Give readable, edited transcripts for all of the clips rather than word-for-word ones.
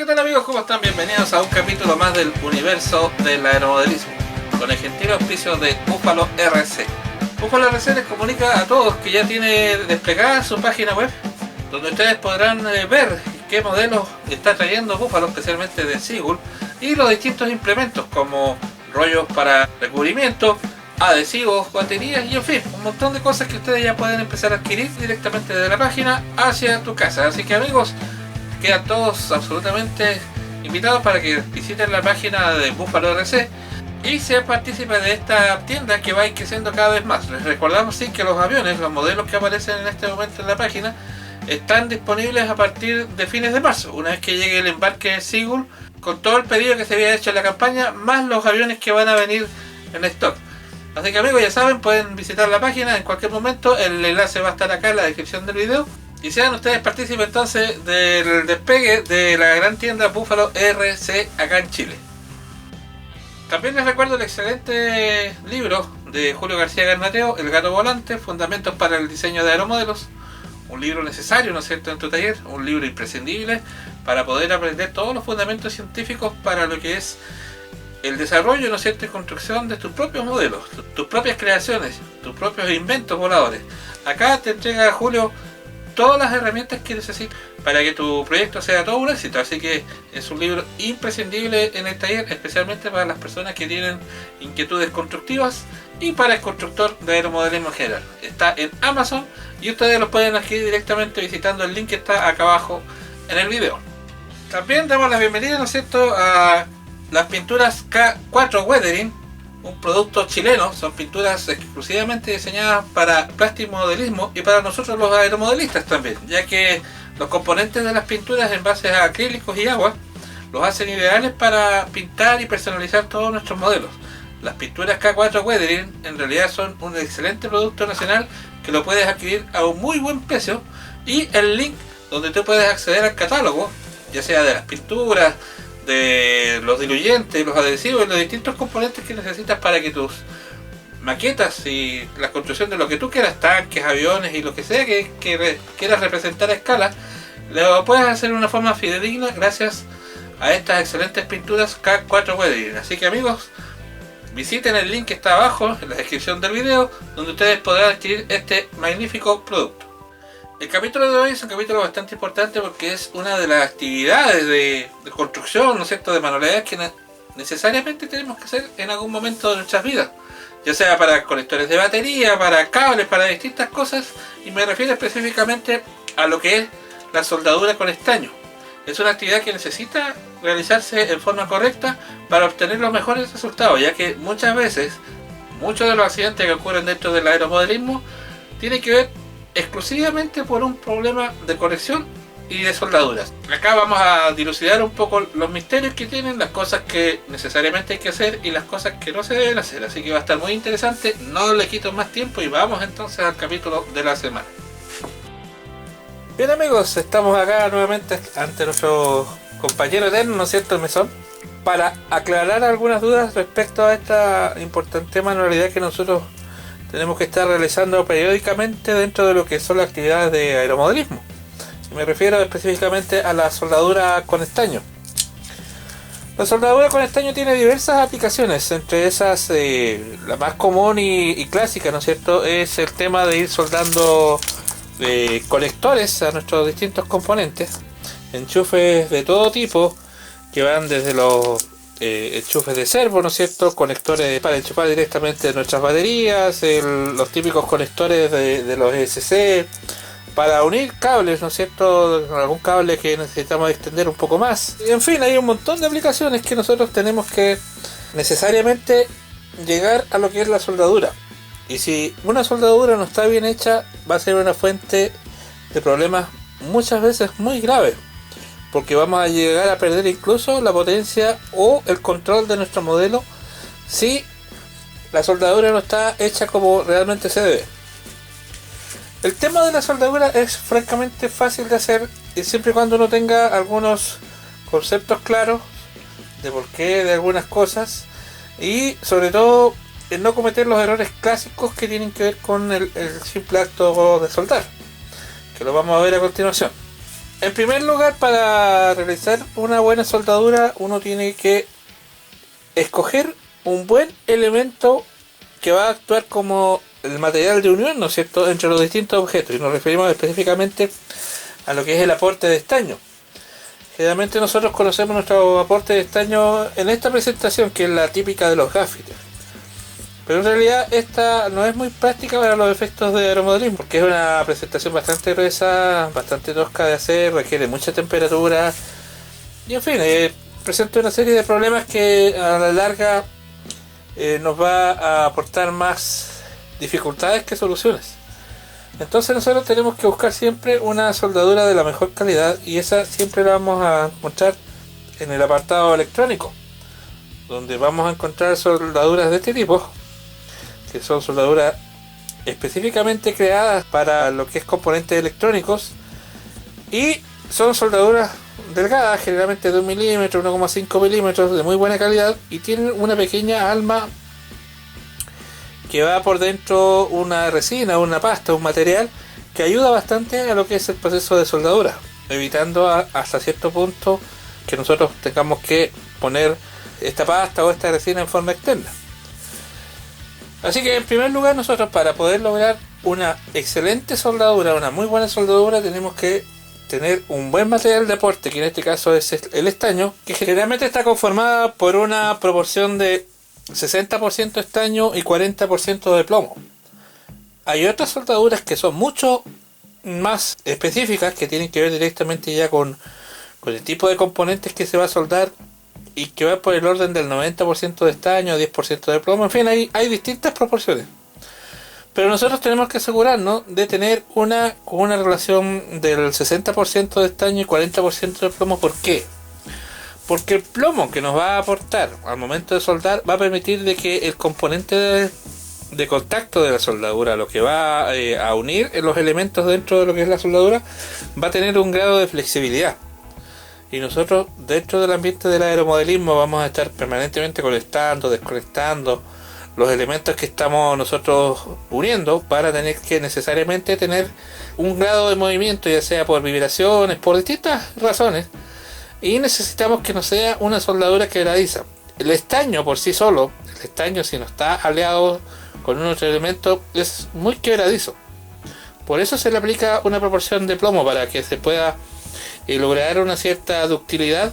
¿qué tal amigos? ¿Cómo están? Bienvenidos a un capítulo más del universo del aeromodelismo, con el gentil auspicio de Buffalo RC. Buffalo RC les comunica a todos que ya tiene desplegada su página web, donde ustedes podrán ver qué modelos está trayendo Buffalo, especialmente de Seagull, y los distintos implementos como rollos para recubrimiento, adhesivos, baterías y en fin, un montón de cosas que ustedes ya pueden empezar a adquirir directamente de la página hacia tu casa. Así que amigos, quedan todos absolutamente invitados para que visiten la página de Buffalo RC y sean partícipes de esta tienda que va a ir creciendo cada vez más. Les recordamos sí que los aviones, los modelos que aparecen en este momento en la página, están disponibles a partir de fines de marzo, una vez que llegue el embarque de Seagull, con todo el pedido que se había hecho en la campaña, más los aviones que van a venir en stock. Así que amigos, ya saben, pueden visitar la página en cualquier momento, el enlace va a estar acá en la descripción del video. Y sean ustedes partícipes entonces del despegue de la gran tienda Buffalo RC acá en Chile. También les recuerdo el excelente libro de Julio García Garnateo, El Gato Volante, Fundamentos para el Diseño de Aeromodelos. Un libro necesario, ¿no es cierto?, en tu taller, un libro imprescindible para poder aprender todos los fundamentos científicos para lo que es el desarrollo, ¿no es cierto?, y construcción de tus propios modelos, tus propias creaciones, tus propios inventos voladores. Acá te entrega Julio todas las herramientas que necesitas para que tu proyecto sea todo un éxito, así que es un libro imprescindible en el taller, especialmente para las personas que tienen inquietudes constructivas y para el constructor de aeromodelismo en general. Está en Amazon y ustedes lo pueden adquirir directamente visitando el link que está acá abajo en el video. También damos la bienvenida, ¿no es cierto?, a las pinturas K4 Weathering, un producto chileno. Son pinturas exclusivamente diseñadas para plastimodelismo y para nosotros los aeromodelistas también, ya que los componentes de las pinturas en base a acrílicos y agua los hacen ideales para pintar y personalizar todos nuestros modelos. Las pinturas K4 Weathering en realidad son un excelente producto nacional que lo puedes adquirir a un muy buen precio, y el link donde tú puedes acceder al catálogo, ya sea de las pinturas, de los diluyentes, los adhesivos y los distintos componentes que necesitas para que tus maquetas y la construcción de lo que tú quieras, tanques, aviones y lo que sea que quieras representar a escala, lo puedes hacer de una forma fidedigna gracias a estas excelentes pinturas K4 Weathering. Así que amigos, visiten el link que está abajo en la descripción del video, donde ustedes podrán adquirir este magnífico producto. El capítulo de hoy es un capítulo bastante importante porque es una de las actividades de construcción, ¿no es cierto?, de manualidades que necesariamente tenemos que hacer en algún momento de nuestras vidas, ya sea para conectores de batería, para cables, para distintas cosas, y me refiero específicamente a lo que es la soldadura con estaño. Es una actividad que necesita realizarse en forma correcta para obtener los mejores resultados, ya que muchas veces muchos de los accidentes que ocurren dentro del aeromodelismo tienen que ver exclusivamente por un problema de conexión y de soldaduras. Acá vamos a dilucidar un poco los misterios que tienen, las cosas que necesariamente hay que hacer y las cosas que no se deben hacer, así que va a estar muy interesante. No le quito más tiempo y vamos entonces al capítulo de la semana. Bien amigos, estamos acá nuevamente ante nuestro compañero eterno, ¿no es cierto?, el Mesón, para aclarar algunas dudas respecto a esta importante manualidad que nosotros tenemos que estar realizando periódicamente dentro de lo que son las actividades de aeromodelismo. Me refiero específicamente a la soldadura con estaño. La soldadura con estaño tiene diversas aplicaciones, entre esas la más común y clásica, ¿no es cierto?, es el tema de ir soldando conectores a nuestros distintos componentes, enchufes de todo tipo que van desde los enchufes de servo, ¿no es cierto?, conectores para enchufar directamente nuestras baterías, los típicos conectores de los ESC, para unir cables, ¿no es cierto?, algún cable que necesitamos extender un poco más. En fin, hay un montón de aplicaciones que nosotros tenemos que necesariamente llegar a lo que es la soldadura. Y si una soldadura no está bien hecha, va a ser una fuente de problemas muchas veces muy graves, porque vamos a llegar a perder incluso la potencia o el control de nuestro modelo si la soldadura no está hecha como realmente se debe. El tema de la soldadura es francamente fácil de hacer, y siempre y cuando uno tenga algunos conceptos claros de por qué de algunas cosas, y sobre todo en no cometer los errores clásicos que tienen que ver con el simple acto de soldar, que lo vamos a ver a continuación. En primer lugar, para realizar una buena soldadura, uno tiene que escoger un buen elemento que va a actuar como el material de unión, ¿no es cierto?, entre los distintos objetos, y nos referimos específicamente a lo que es el aporte de estaño. Generalmente nosotros conocemos nuestro aporte de estaño en esta presentación, que es la típica de los gaffiters, pero en realidad esta no es muy práctica para los efectos de aeromodelismo, porque es una presentación bastante gruesa, bastante tosca de hacer, requiere mucha temperatura y en fin, presenta una serie de problemas que a la larga nos va a aportar más dificultades que soluciones. Entonces nosotros tenemos que buscar siempre una soldadura de la mejor calidad, y esa siempre la vamos a encontrar en el apartado electrónico, donde vamos a encontrar soldaduras de este tipo, que son soldaduras específicamente creadas para lo que es componentes electrónicos, y son soldaduras delgadas, generalmente de 1 milímetro, 1,5 milímetros, de muy buena calidad, y tienen una pequeña alma que va por dentro, una resina, una pasta, un material que ayuda bastante a lo que es el proceso de soldadura, evitando hasta cierto punto que nosotros tengamos que poner esta pasta o esta resina en forma externa. Así que en primer lugar, nosotros, para poder lograr una excelente soldadura, una muy buena soldadura, tenemos que tener un buen material de aporte, que en este caso es el estaño, que generalmente está conformada por una proporción de 60% estaño y 40% de plomo. Hay otras soldaduras que son mucho más específicas, que tienen que ver directamente ya con el tipo de componentes que se va a soldar, y que va por el orden del 90% de estaño, 10% de plomo. En fin, hay distintas proporciones, pero nosotros tenemos que asegurarnos de tener una relación del 60% de estaño y 40% de plomo. ¿Por qué? Porque el plomo que nos va a aportar al momento de soldar va a permitir de que el componente de contacto de la soldadura, lo que va a unir los elementos dentro de lo que es la soldadura, va a tener un grado de flexibilidad. Y nosotros, dentro del ambiente del aeromodelismo, vamos a estar permanentemente conectando, desconectando los elementos que estamos nosotros uniendo, para tener que necesariamente tener un grado de movimiento, ya sea por vibraciones, por distintas razones, y necesitamos que no sea una soldadura quebradiza. El estaño por sí solo, el estaño, si no está aliado con un otro elemento, es muy quebradizo. Por eso se le aplica una proporción de plomo, para que se pueda lograr una cierta ductilidad,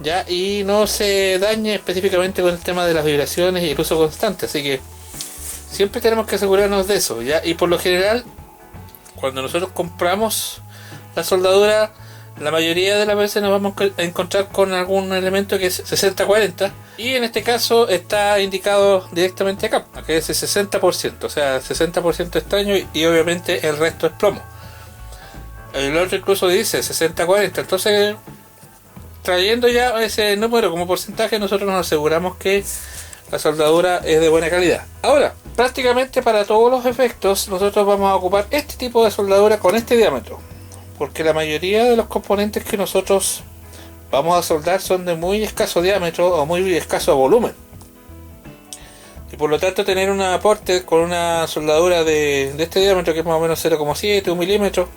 ya, y no se dañe específicamente con el tema de las vibraciones y el uso constante. Así que siempre tenemos que asegurarnos de eso, ya. Y por lo general, cuando nosotros compramos la soldadura, la mayoría de las veces nos vamos a encontrar con algún elemento que es 60-40, y en este caso está indicado directamente acá, que es el 60%, o sea, 60% estaño y obviamente el resto es plomo. El otro incluso dice 60-40, entonces trayendo ya ese número como porcentaje, nosotros nos aseguramos que la soldadura es de buena calidad. Ahora, prácticamente para todos los efectos, nosotros vamos a ocupar este tipo de soldadura con este diámetro, porque la mayoría de los componentes que nosotros vamos a soldar son de muy escaso diámetro o muy escaso volumen, y por lo tanto tener un aporte con una soldadura de este diámetro, que es más o menos 0,7, 1 milímetro,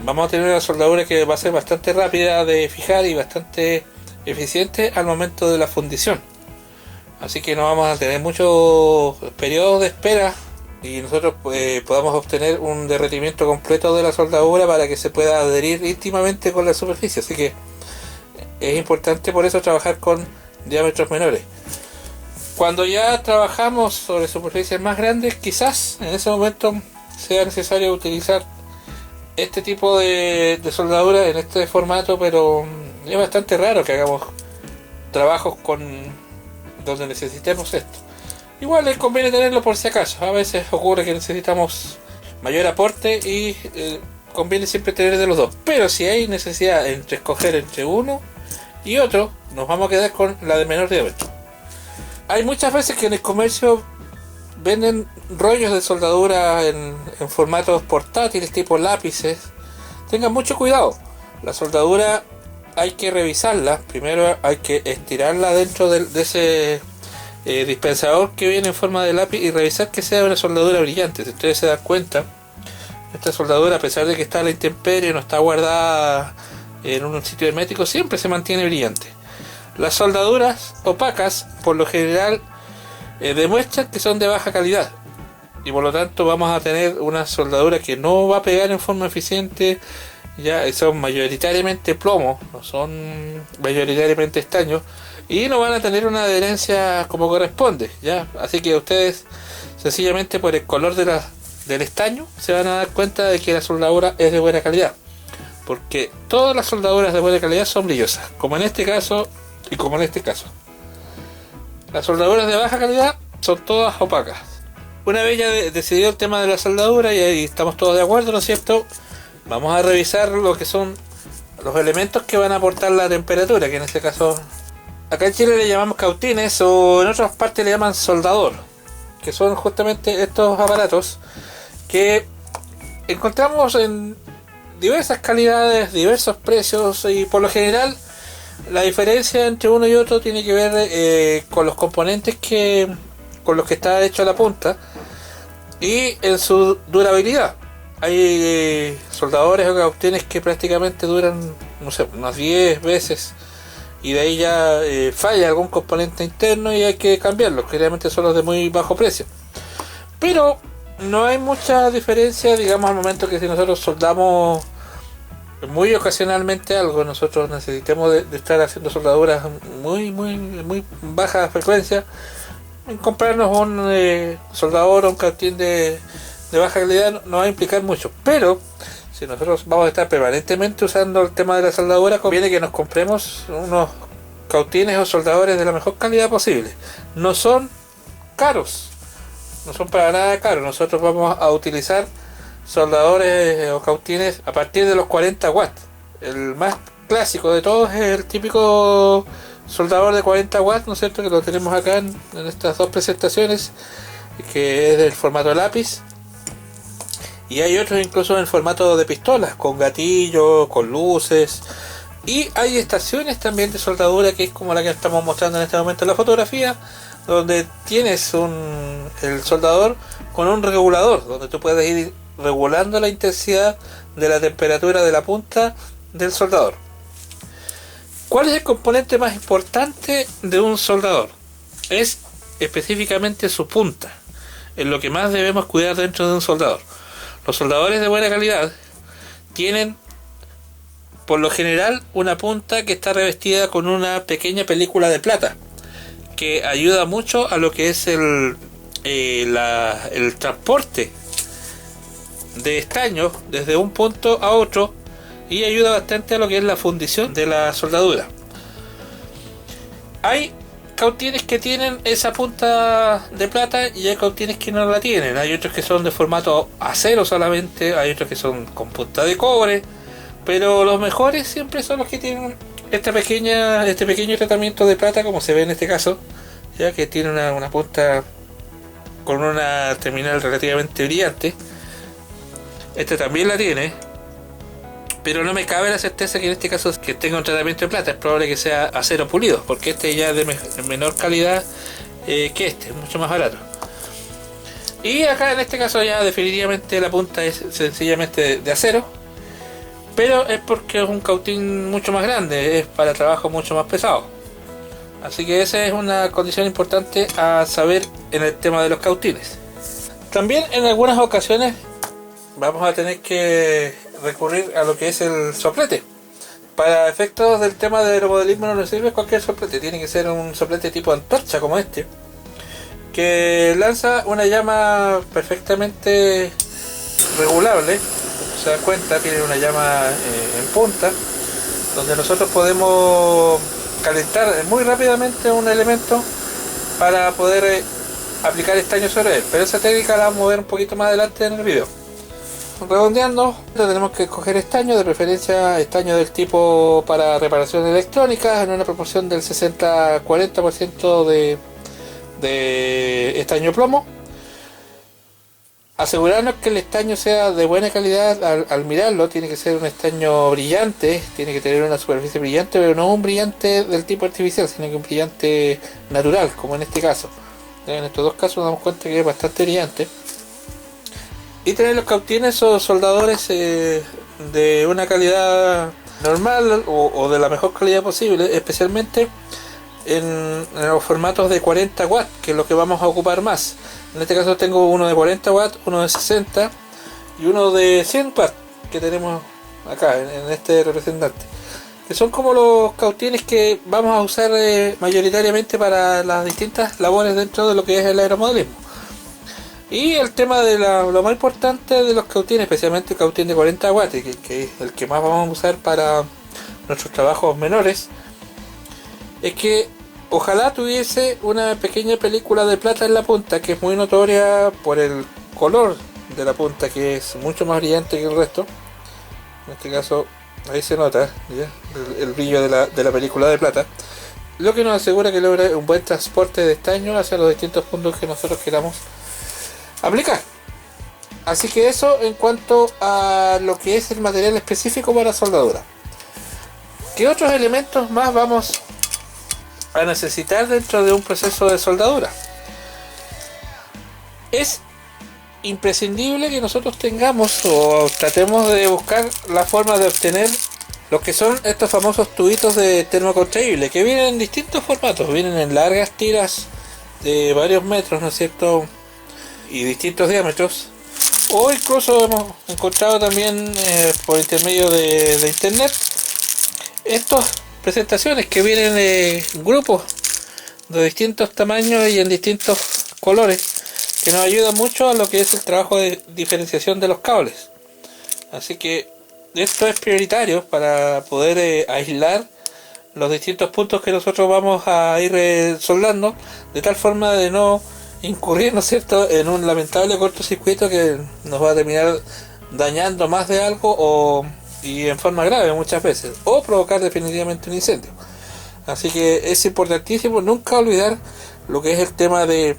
vamos a tener una soldadura que va a ser bastante rápida de fijar y bastante eficiente al momento de la fundición. Así que no vamos a tener muchos periodos de espera, y nosotros podamos obtener un derretimiento completo de la soldadura para que se pueda adherir íntimamente con la superficie. Así que es importante por eso trabajar con diámetros menores. Cuando ya trabajamos sobre superficies más grandes, quizás en ese momento sea necesario utilizar este tipo de soldadura en este formato, pero es bastante raro que hagamos trabajos donde necesitemos esto. Igual les conviene tenerlo por si acaso. A veces ocurre que necesitamos mayor aporte y conviene siempre tener de los dos. Pero si hay necesidad entre escoger entre uno y otro, nos vamos a quedar con la de menor diámetro. Hay muchas veces que en el comercio venden rollos de soldadura en formatos portátiles tipo lápices. Tengan mucho cuidado. La soldadura hay que revisarla. Primero hay que estirarla dentro de ese dispensador que viene en forma de lápiz y revisar que sea una soldadura brillante. Si ustedes se dan cuenta, Esta soldadura, a pesar de que está a la intemperie, no está guardada en un sitio hermético, siempre se mantiene brillante. Las soldaduras opacas, por lo general, demuestran que son de baja calidad, y por lo tanto vamos a tener una soldadura que no va a pegar en forma eficiente. Ya son mayoritariamente plomo, no son mayoritariamente estaño, y no van a tener una adherencia como corresponde, ya. Así que ustedes, sencillamente por el color del estaño, se van a dar cuenta de que la soldadura es de buena calidad, porque todas las soldaduras de buena calidad son brillosas, como en este caso y como en este caso. Las soldaduras de baja calidad son todas opacas. Una vez ya decidido el tema de la soldadura y ahí estamos todos de acuerdo, ¿no es cierto? Vamos a revisar lo que son los elementos que van a aportar la temperatura, que en este caso acá en Chile le llamamos cautines, o en otras partes le llaman soldador, que son justamente estos aparatos que encontramos en diversas calidades, diversos precios, y por lo general la diferencia entre uno y otro tiene que ver con los componentes con los que está hecho la punta y en su durabilidad. Hay soldadores o cautines que prácticamente duran, no sé, unas 10 veces, y de ahí ya falla algún componente interno y hay que cambiarlos. Generalmente son los de muy bajo precio, pero no hay mucha diferencia, digamos, al momento que si nosotros soldamos muy ocasionalmente algo, nosotros necesitamos de estar haciendo soldaduras muy baja frecuencia. En comprarnos un soldador o un cautín de baja calidad no va a implicar mucho, pero si nosotros vamos a estar permanentemente usando el tema de la soldadura, conviene que nos compremos unos cautines o soldadores de la mejor calidad posible. No son caros, no son para nada caros. Nosotros vamos a utilizar soldadores o cautines a partir de los 40 watts. El más clásico de todos es el típico soldador de 40 watts, ¿no es cierto?, que lo tenemos acá en estas dos presentaciones, que es del formato lápiz, y hay otros incluso en formato de pistolas, con gatillo, con luces, y hay estaciones también de soldadura, que es como la que estamos mostrando en este momento en la fotografía, donde tienes el soldador con un regulador, donde tú puedes ir regulando la intensidad de la temperatura de la punta del soldador. ¿Cuál es el componente más importante de un soldador? Es específicamente su punta. Es lo que más debemos cuidar dentro de un soldador. Los soldadores de buena calidad tienen, por lo general, una punta que está revestida con una pequeña película de plata, que ayuda mucho a lo que es el transporte de estaño desde un punto a otro, y ayuda bastante a lo que es la fundición de la soldadura. Hay cautines que tienen esa punta de plata y hay cautines que no la tienen. Hay otros que son de formato acero solamente, hay otros que son con punta de cobre, pero los mejores siempre son los que tienen este pequeño tratamiento de plata, como se ve en este caso, ya que tiene una punta con una terminal relativamente brillante. Este también la tiene, pero no me cabe la certeza que en este caso que tenga un tratamiento de plata. Es probable que sea acero pulido, porque este ya es de menor calidad que este, es mucho más barato. Y acá en este caso ya definitivamente la punta es sencillamente de acero, pero es porque es un cautín mucho más grande, es para trabajo mucho más pesado. Así que esa es una condición importante a saber en el tema de los cautines. También en algunas ocasiones vamos a tener que recurrir a lo que es el soplete. Para efectos del tema de aeromodelismo no nos sirve cualquier soplete, tiene que ser un soplete tipo antorcha como este, que lanza una llama perfectamente regulable. Se dan cuenta, tiene una llama en punta, donde nosotros podemos calentar muy rápidamente un elemento para poder aplicar estaño sobre él, pero esa técnica la vamos a ver un poquito más adelante en el video. Redondeando, tenemos que escoger estaño, de preferencia estaño del tipo para reparación electrónica, en una proporción del 60-40% de estaño plomo. Asegurarnos que el estaño sea de buena calidad al mirarlo. Tiene que ser un estaño brillante, tiene que tener una superficie brillante, pero no un brillante del tipo artificial, sino que un brillante natural, como en este caso. En estos dos casos nos damos cuenta que es bastante brillante. Y tener los cautines o soldadores de una calidad normal o de la mejor calidad posible, especialmente en los formatos de 40 watts, que es lo que vamos a ocupar más. En este caso tengo uno de 40 watts, uno de 60 y uno de 100 watts que tenemos acá en este representante, que son como los cautines que vamos a usar mayoritariamente para las distintas labores dentro de lo que es el aeromodelismo. Y el tema de lo más importante de los cautines, especialmente el cautín de 40 watts, que es el que más vamos a usar para nuestros trabajos menores, es que ojalá tuviese una pequeña película de plata en la punta, que es muy notoria por el color de la punta, que es mucho más brillante que el resto. En este caso, ahí se nota ¿ya? El brillo de la película de plata, lo que nos asegura que logra un buen transporte de estaño hacia los distintos puntos que nosotros queramos aplicar. Así que eso en cuanto a lo que es el material específico para soldadura. ¿Qué otros elementos más vamos a necesitar dentro de un proceso de soldadura? Es imprescindible que nosotros tengamos o tratemos de buscar la forma de obtener lo que son estos famosos tubitos de termocontraíble, que vienen en distintos formatos, vienen en largas tiras de varios metros, ¿no es cierto?, y distintos diámetros, o incluso hemos encontrado también por intermedio de internet estas presentaciones que vienen en grupos de distintos tamaños y en distintos colores, que nos ayuda mucho a lo que es el trabajo de diferenciación de los cables. Así que esto es prioritario para poder aislar los distintos puntos que nosotros vamos a ir soldando, de tal forma de no incurrir, ¿no es cierto?, en un lamentable cortocircuito que nos va a terminar dañando más de algo y en forma grave muchas veces, o provocar definitivamente un incendio. Así que es importantísimo nunca olvidar lo que es el tema de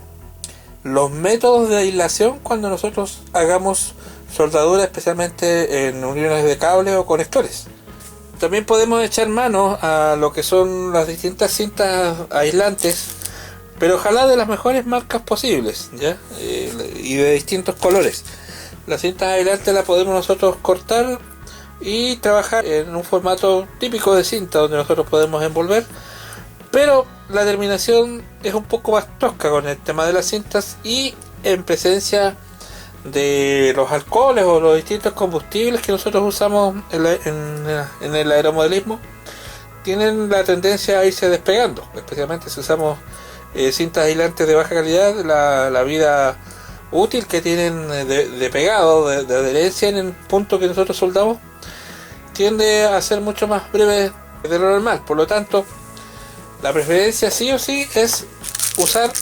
los métodos de aislación cuando nosotros hagamos soldadura, especialmente en uniones de cable o conectores. También podemos echar mano a lo que son las distintas cintas aislantes, pero ojalá de las mejores marcas posibles, ¿ya? Y de distintos colores. Las cintas aislantes las podemos nosotros cortar y trabajar en un formato típico de cinta donde nosotros podemos envolver, pero la terminación es un poco más tosca con el tema de las cintas, y en presencia de los alcoholes o los distintos combustibles que nosotros usamos en el aeromodelismo, tienen la tendencia a irse despegando, especialmente si usamos cintas aislantes de baja calidad. La vida útil que tienen de pegado, de adherencia en el punto que nosotros soldamos, tiende a ser mucho más breve de lo normal. Por lo tanto, la preferencia sí o sí es usar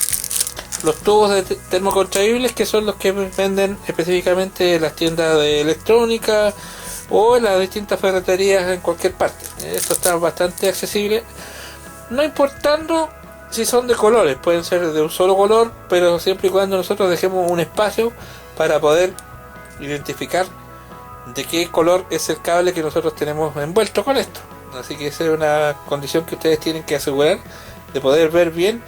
los tubos de termocontraíbles, que son los que venden específicamente en las tiendas de electrónica o en las distintas ferreterías en cualquier parte. Esto está bastante accesible, no importando si son de colores, pueden ser de un solo color, pero siempre y cuando nosotros dejemos un espacio para poder identificar de qué color es el cable que nosotros tenemos envuelto con esto. Así que esa es una condición que ustedes tienen que asegurar, de poder ver bien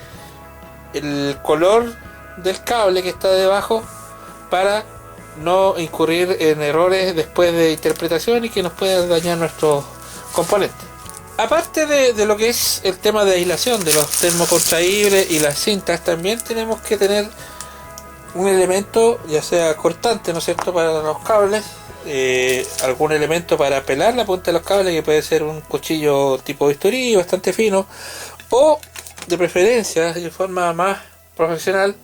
el color del cable que está debajo, para no incurrir en errores después de interpretación y que nos puedan dañar nuestros componentes. Aparte de lo que es el tema de aislación de los termocontraíbles y las cintas, también tenemos que tener un elemento, ya sea cortante, ¿no es cierto?, para los cables, algún elemento para pelar la punta de los cables, que puede ser un cuchillo tipo bisturí bastante fino, o de preferencia, de forma más profesional,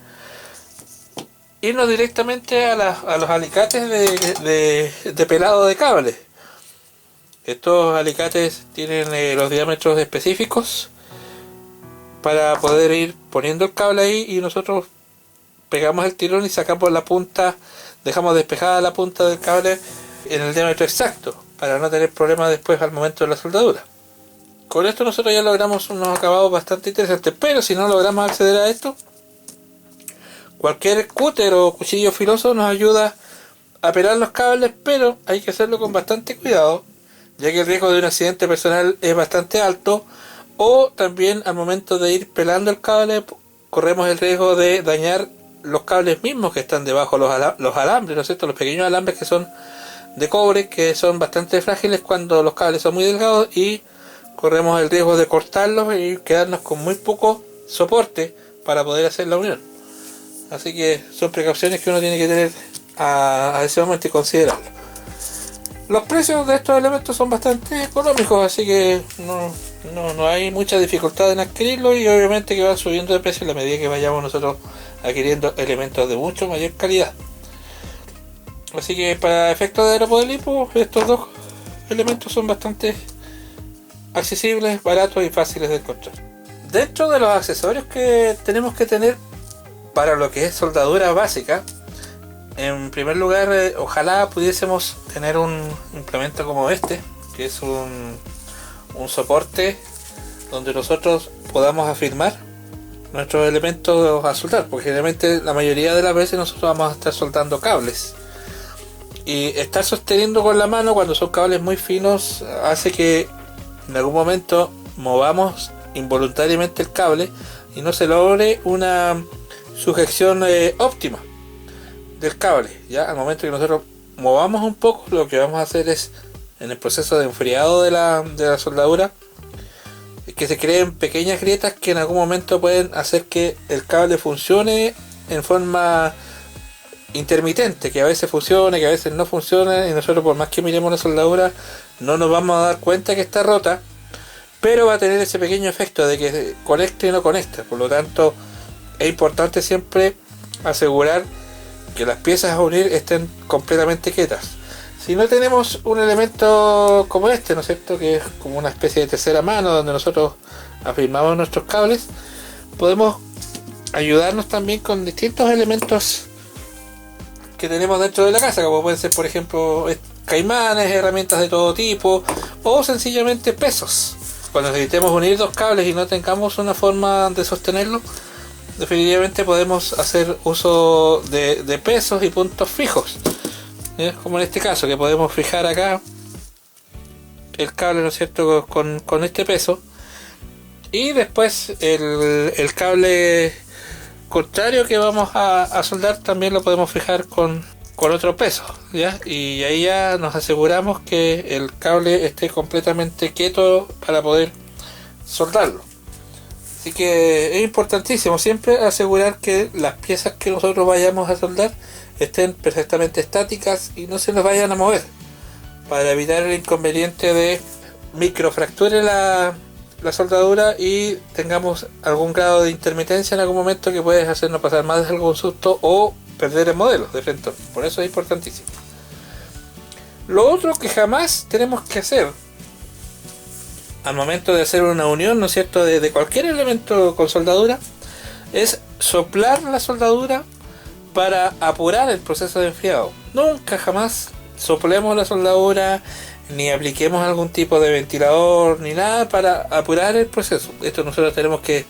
irnos directamente a los alicates de pelado de cables. Estos alicates tienen los diámetros específicos para poder ir poniendo el cable ahí, y nosotros pegamos el tirón y sacamos la punta, dejamos despejada la punta del cable en el diámetro exacto, para no tener problemas después al momento de la soldadura. Con esto nosotros ya logramos unos acabados bastante interesantes, pero si no logramos acceder a esto, cualquier cúter o cuchillo filoso nos ayuda a pelar los cables, pero hay que hacerlo con bastante cuidado, ya que el riesgo de un accidente personal es bastante alto, o también al momento de ir pelando el cable corremos el riesgo de dañar los cables mismos que están debajo, los alambres, ¿no es cierto? Los pequeños alambres que son de cobre, que son bastante frágiles cuando los cables son muy delgados y corremos el riesgo de cortarlos y quedarnos con muy poco soporte para poder hacer la unión. Así que son precauciones que uno tiene que tener a ese momento y considerarlo. Los precios de estos elementos son bastante económicos, así que no hay mucha dificultad en adquirirlo, y obviamente que van subiendo de precio a la medida que vayamos nosotros adquiriendo elementos de mucho mayor calidad. Así que para efectos de aeromodelismo, estos dos elementos son bastante accesibles, baratos y fáciles de encontrar. Dentro de los accesorios que tenemos que tener para lo que es soldadura básica, en primer lugar, ojalá pudiésemos tener un implemento como este, que es un soporte donde nosotros podamos afirmar nuestros elementos a soldar, porque generalmente la mayoría de las veces nosotros vamos a estar soldando cables, y estar sosteniendo con la mano cuando son cables muy finos hace que en algún momento movamos involuntariamente el cable y no se logre una sujeción óptima del cable. Ya al momento que nosotros movamos un poco, lo que vamos a hacer es, en el proceso de enfriado de la soldadura, que se creen pequeñas grietas que en algún momento pueden hacer que el cable funcione en forma intermitente, que a veces funcione, que a veces no funcione, y nosotros, por más que miremos la soldadura, no nos vamos a dar cuenta que está rota, pero va a tener ese pequeño efecto de que conecte y no conecta. Por lo tanto, es importante siempre asegurar que las piezas a unir estén completamente quietas. Si no tenemos un elemento como este, ¿no es cierto?, que es como una especie de tercera mano donde nosotros afirmamos nuestros cables, podemos ayudarnos también con distintos elementos que tenemos dentro de la casa, como pueden ser, por ejemplo, caimanes, herramientas de todo tipo, o sencillamente pesos. Cuando necesitemos unir dos cables y no tengamos una forma de sostenerlo, definitivamente podemos hacer uso de pesos y puntos fijos, como en este caso, que podemos fijar acá el cable, ¿no es cierto?, con este peso, y después el cable contrario que vamos a soldar también lo podemos fijar con otro peso, ¿ya? Y ahí ya nos aseguramos que el cable esté completamente quieto para poder soldarlo. Así que es importantísimo siempre asegurar que las piezas que nosotros vayamos a soldar estén perfectamente estáticas y no se nos vayan a mover, para evitar el inconveniente de microfracture la soldadura y tengamos algún grado de intermitencia en algún momento que puede hacernos pasar más de algún susto o perder el modelo de frente. Por eso es importantísimo. Lo otro que jamás tenemos que hacer al momento de hacer una unión, ¿no es cierto?, de cualquier elemento con soldadura, es soplar la soldadura para apurar el proceso de enfriado. Nunca jamás soplemos la soldadura, ni apliquemos algún tipo de ventilador, ni nada para apurar el proceso. Esto nosotros tenemos que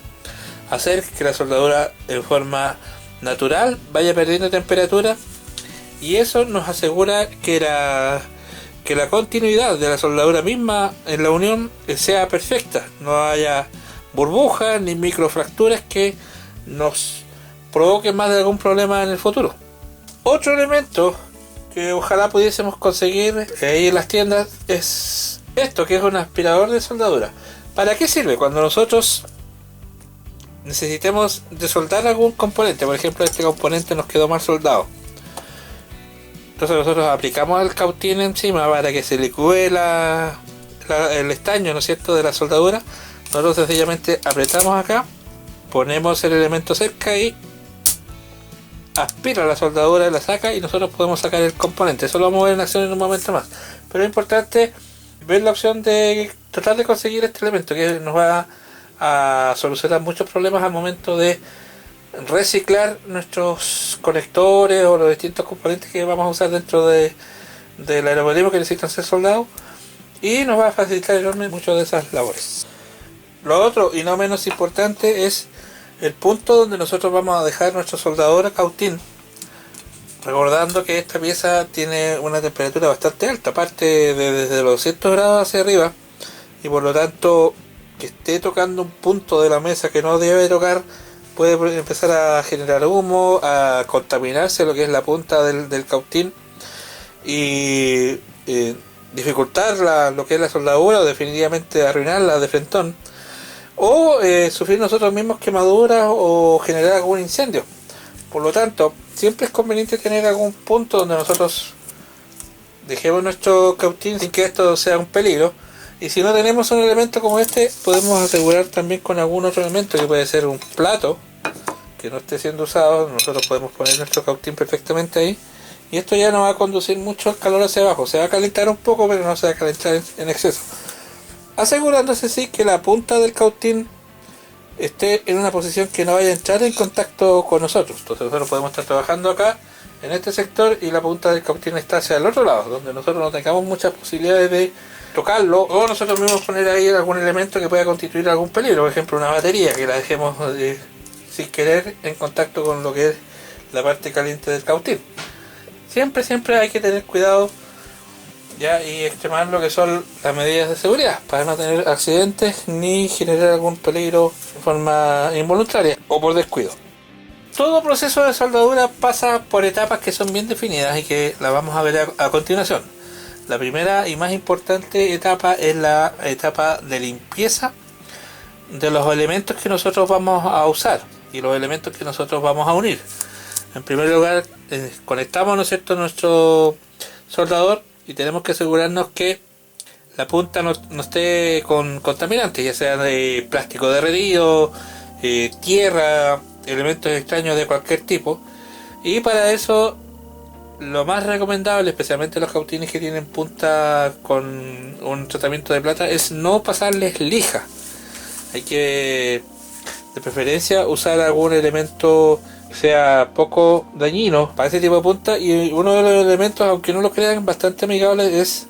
hacer que la soldadura en forma natural vaya perdiendo temperatura, y eso nos asegura que la continuidad de la soldadura misma en la unión sea perfecta, no haya burbujas ni microfracturas que nos provoquen más de algún problema en el futuro. Otro elemento que ojalá pudiésemos conseguir ahí en las tiendas es esto, que es un aspirador de soldadura. ¿Para qué sirve? Cuando nosotros necesitemos desoldar algún componente, por ejemplo este componente nos quedó mal soldado, entonces nosotros aplicamos el cautín encima para que se licúe el estaño, ¿no es cierto?, de la soldadura. Nosotros sencillamente apretamos acá, ponemos el elemento cerca y aspira la soldadura, la saca y nosotros podemos sacar el componente. Eso lo vamos a ver en acción en un momento más, pero es importante ver la opción de tratar de conseguir este elemento que nos va a solucionar muchos problemas al momento de reciclar nuestros conectores o los distintos componentes que vamos a usar dentro del aeromodelismo que necesitan ser soldados, y nos va a facilitar enormemente muchas de esas labores. Lo otro y no menos importante es el punto donde nosotros vamos a dejar nuestro soldador a cautín, recordando que esta pieza tiene una temperatura bastante alta, parte desde los 200 grados hacia arriba, y por lo tanto que esté tocando un punto de la mesa que no debe tocar puede empezar a generar humo, a contaminarse lo que es la punta del cautín y dificultar lo que es la soldadura o definitivamente arruinarla de frentón, o sufrir nosotros mismos quemaduras o generar algún incendio. Por lo tanto, siempre es conveniente tener algún punto donde nosotros dejemos nuestro cautín sin que esto sea un peligro. Y si no tenemos un elemento como este, podemos asegurar también con algún otro elemento, que puede ser un plato que no esté siendo usado. Nosotros podemos poner nuestro cautín perfectamente ahí, y esto ya no va a conducir mucho el calor hacia abajo. Se va a calentar un poco, pero no se va a calentar en exceso, asegurándose sí que la punta del cautín esté en una posición que no vaya a entrar en contacto con nosotros. Entonces nosotros podemos estar trabajando acá en este sector y la punta del cautín está hacia el otro lado, donde nosotros no tengamos muchas posibilidades de tocarlo, o nosotros mismos poner ahí algún elemento que pueda constituir algún peligro, por ejemplo una batería, que la dejemos sin querer en contacto con lo que es la parte caliente del cautín. Siempre hay que tener cuidado ya y extremar lo que son las medidas de seguridad para no tener accidentes ni generar algún peligro de forma involuntaria o por descuido. Todo proceso de soldadura pasa por etapas que son bien definidas y que las vamos a ver a continuación. La primera y más importante etapa es la etapa de limpieza de los elementos que nosotros vamos a usar y los elementos que nosotros vamos a unir. En primer lugar, conectamos, ¿no es cierto?, nuestro soldador, y tenemos que asegurarnos que la punta no esté con contaminantes, ya sea de plástico derretido, tierra, elementos extraños de cualquier tipo. Y para eso, lo más recomendable, especialmente los cautines que tienen punta con un tratamiento de plata, es no pasarles lija. Hay que, de preferencia, usar algún elemento sea poco dañino para ese tipo de punta, y uno de los elementos, aunque no lo crean, bastante amigable es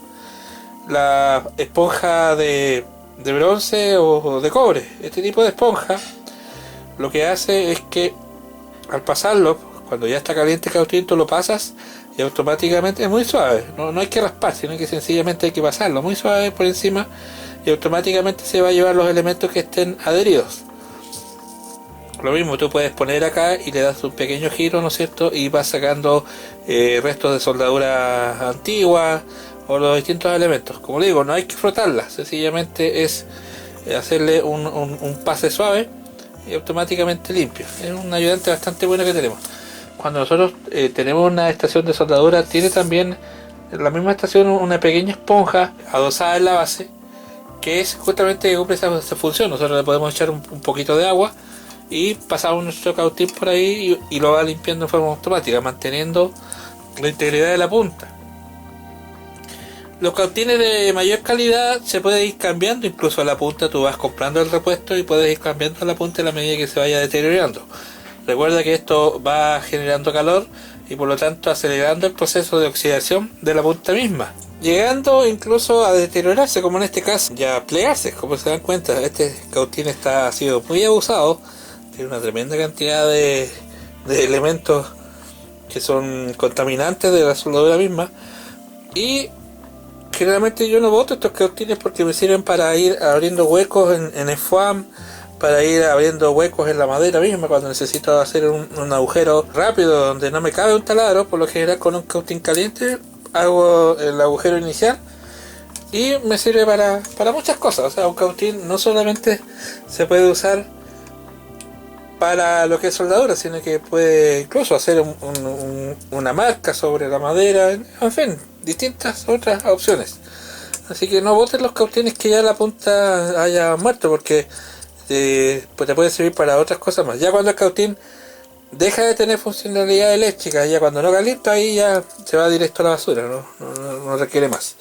la esponja de bronce o de cobre. Este tipo de esponja lo que hace es que al pasarlo, cuando ya está caliente el cautín, tú lo pasas y automáticamente es muy suave, no hay que raspar, sino que sencillamente hay que pasarlo muy suave por encima y automáticamente se va a llevar los elementos que estén adheridos. Lo mismo tú puedes poner acá y le das un pequeño giro, ¿no es cierto?, y vas sacando restos de soldadura antigua o los distintos elementos. Como digo, no hay que frotarla, sencillamente es hacerle un pase suave y automáticamente limpio. Es un ayudante bastante bueno que tenemos. Cuando nosotros tenemos una estación de soldadura, tiene también en la misma estación una pequeña esponja adosada en la base, que es justamente que cumple esa función. Nosotros le podemos echar un poquito de agua y pasamos nuestro cautín por ahí y lo va limpiando de forma automática, manteniendo la integridad de la punta. Los cautines de mayor calidad se puede ir cambiando, incluso a la punta tú vas comprando el repuesto y puedes ir cambiando la punta a la medida que se vaya deteriorando. Recuerda que esto va generando calor y por lo tanto acelerando el proceso de oxidación de la punta misma, llegando incluso a deteriorarse, como en este caso, ya a plegarse. Como se dan cuenta, este cautín ha sido muy abusado, tiene una tremenda cantidad de elementos que son contaminantes de la soldadura misma, y generalmente yo no boto estos cautines porque me sirven para ir abriendo huecos en el foam, para ir abriendo huecos en la madera misma cuando necesito hacer un agujero rápido donde no me cabe un taladro. Por lo general con un cautín caliente hago el agujero inicial y me sirve para muchas cosas. O sea, un cautín no solamente se puede usar para lo que es soldadura, sino que puede incluso hacer una marca sobre la madera, en fin, distintas otras opciones. Así que no boten los cautines que ya la punta haya muerto, porque pues te puede servir para otras cosas más. Ya cuando el cautín deja de tener funcionalidad eléctrica, ya cuando no calienta, ahí ya se va directo a la basura, no requiere más.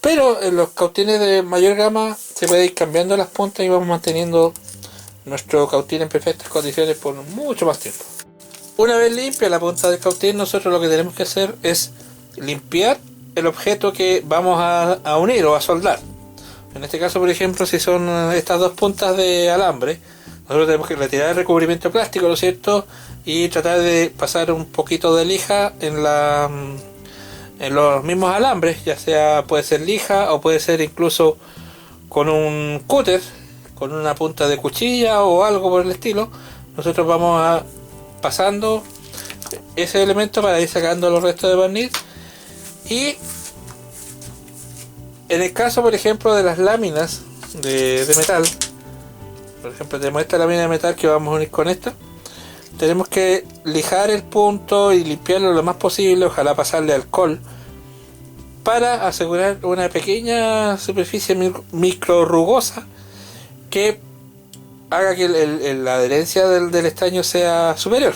Pero en los cautines de mayor gama se puede ir cambiando las puntas y vamos manteniendo nuestro cautín en perfectas condiciones por mucho más tiempo. Una vez limpia la punta del cautín, nosotros lo que tenemos que hacer es limpiar el objeto que vamos a unir o a soldar. En este caso, por ejemplo, si son estas dos puntas de alambre, nosotros tenemos que retirar el recubrimiento plástico, ¿no es cierto?, y tratar de pasar un poquito de lija en los mismos alambres, ya sea puede ser lija o puede ser incluso con un cúter, con una punta de cuchilla o algo por el estilo, nosotros vamos a pasando ese elemento para ir sacando los restos de barniz. Y en el caso, por ejemplo, de las láminas de metal, por ejemplo, tenemos esta lámina de metal que vamos a unir con esta. Tenemos que lijar el punto y limpiarlo lo más posible, ojalá pasarle alcohol, para asegurar una pequeña superficie micro rugosa que haga que la adherencia del estaño sea superior.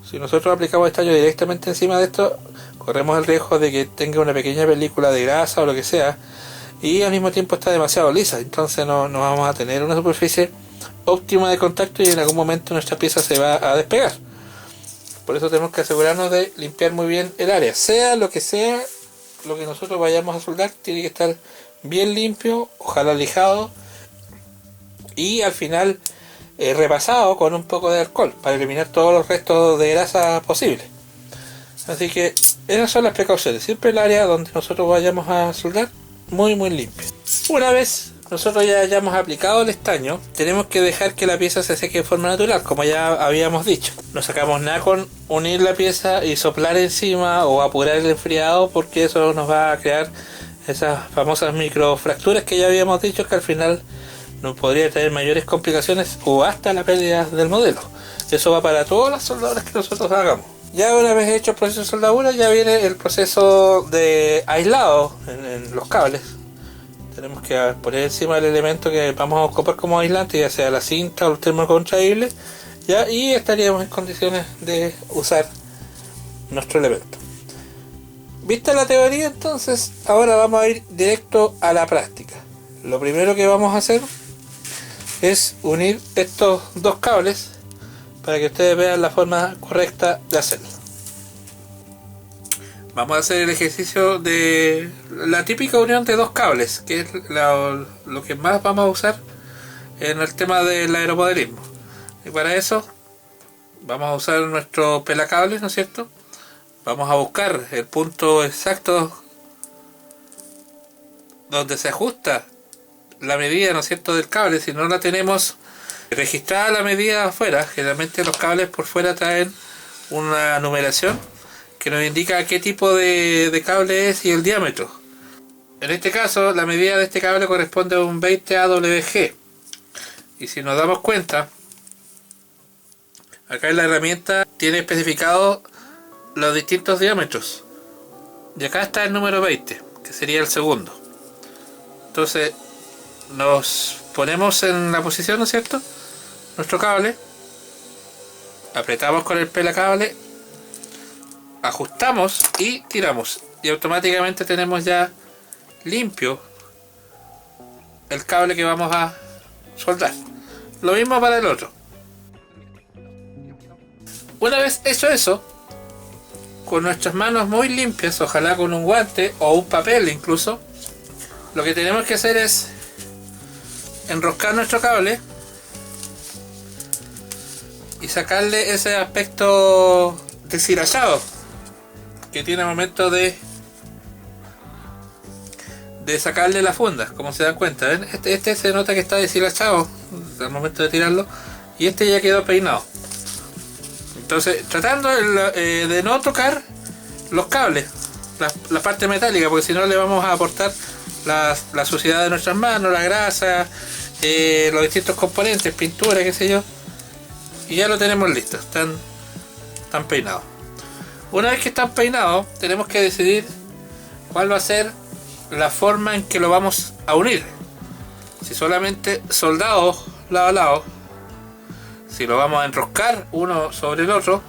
Si nosotros aplicamos estaño directamente encima de esto, corremos el riesgo de que tenga una pequeña película de grasa o lo que sea, y al mismo tiempo está demasiado lisa, entonces no vamos a tener una superficie óptima de contacto y en algún momento nuestra pieza se va a despegar. Por eso tenemos que asegurarnos de limpiar muy bien el área, sea, lo que nosotros vayamos a soldar, tiene que estar bien limpio, ojalá lijado y al final repasado con un poco de alcohol para eliminar todos los restos de grasa posibles. Así que esas son las precauciones, siempre el área donde nosotros vayamos a soldar muy limpio. Una vez nosotros ya hayamos aplicado el estaño, tenemos que dejar que la pieza se seque de forma natural, como ya habíamos dicho. No sacamos nada con unir la pieza y soplar encima o apurar el enfriado, porque eso nos va a crear esas famosas microfracturas que ya habíamos dicho, que al final nos podría traer mayores complicaciones o hasta la pérdida del modelo. Eso va para todas las soldaduras que nosotros hagamos. Ya una vez hecho el proceso de soldadura, ya viene el proceso de aislado en los cables. Tenemos que poner encima el elemento que vamos a ocupar como aislante, ya sea la cinta o los termocontraíbles, ya, y estaríamos en condiciones de usar nuestro elemento. Vista la teoría, entonces ahora vamos a ir directo a la práctica. Lo primero que vamos a hacer es unir estos dos cables para que ustedes vean la forma correcta de hacerlo. Vamos a hacer el ejercicio de la típica unión de dos cables, que es lo que más vamos a usar en el tema del aeromodelismo. Y para eso vamos a usar nuestro pelacables, ¿no es cierto? Vamos a buscar el punto exacto donde se ajusta la medida, ¿no es cierto?, del cable. Si no la tenemos registrada la medida afuera, generalmente los cables por fuera traen una numeración que nos indica qué tipo de cable es y el diámetro. En este caso la medida de este cable corresponde a un 20 AWG, y si nos damos cuenta, acá en la herramienta tiene especificado los distintos diámetros y acá está el número 20, que sería el segundo. Entonces nos ponemos en la posición, ¿no es cierto?, nuestro cable, apretamos con el pelacable, ajustamos y tiramos, y automáticamente tenemos ya limpio el cable que vamos a soldar. Lo mismo para el otro. Una vez hecho eso, con nuestras manos muy limpias, ojalá con un guante o un papel incluso, lo que tenemos que hacer es enroscar nuestro cable y sacarle ese aspecto deshilachado que tiene al momento de sacarle la funda. Como se dan cuenta, ¿ven? Este se nota que está deshilachado al momento de tirarlo, y este ya quedó peinado. Entonces, tratando de no tocar los cables, la parte metálica, porque si no le vamos a aportar la suciedad de nuestras manos, la grasa, los distintos componentes, pintura, qué sé yo, y ya lo tenemos listo, están peinados. Una vez que están peinados, tenemos que decidir cuál va a ser la forma en que lo vamos a unir. Si solamente soldados lado a lado, si lo vamos a enroscar uno sobre el otro,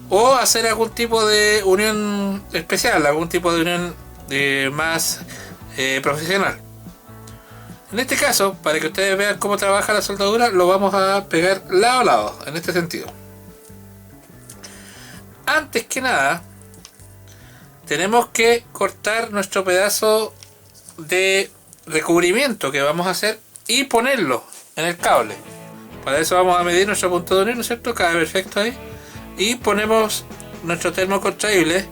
o hacer algún tipo de unión especial, algún tipo de unión más profesional. En este caso, para que ustedes vean cómo trabaja la soldadura, lo vamos a pegar lado a lado, en este sentido. Antes que nada, tenemos que cortar nuestro pedazo de recubrimiento que vamos a hacer y ponerlo en el cable. Para eso vamos a medir nuestro punto de unión, ¿no es cierto? Cabe perfecto ahí. Y ponemos nuestro termo contraíble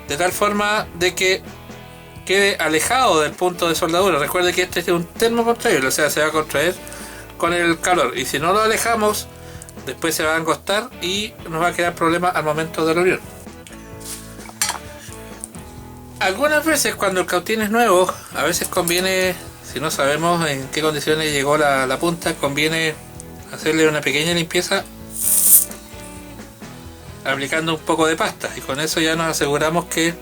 de tal forma de que quede alejado del punto de soldadura. Recuerde que este es un termo contraíble, o sea, se va a contraer con el calor, y si no lo alejamos después se va a encostar y nos va a quedar problema al momento de la unión. Algunas veces cuando el cautín es nuevo, a veces conviene, si no sabemos en qué condiciones llegó la punta, conviene hacerle una pequeña limpieza aplicando un poco de pasta, y con eso ya nos aseguramos que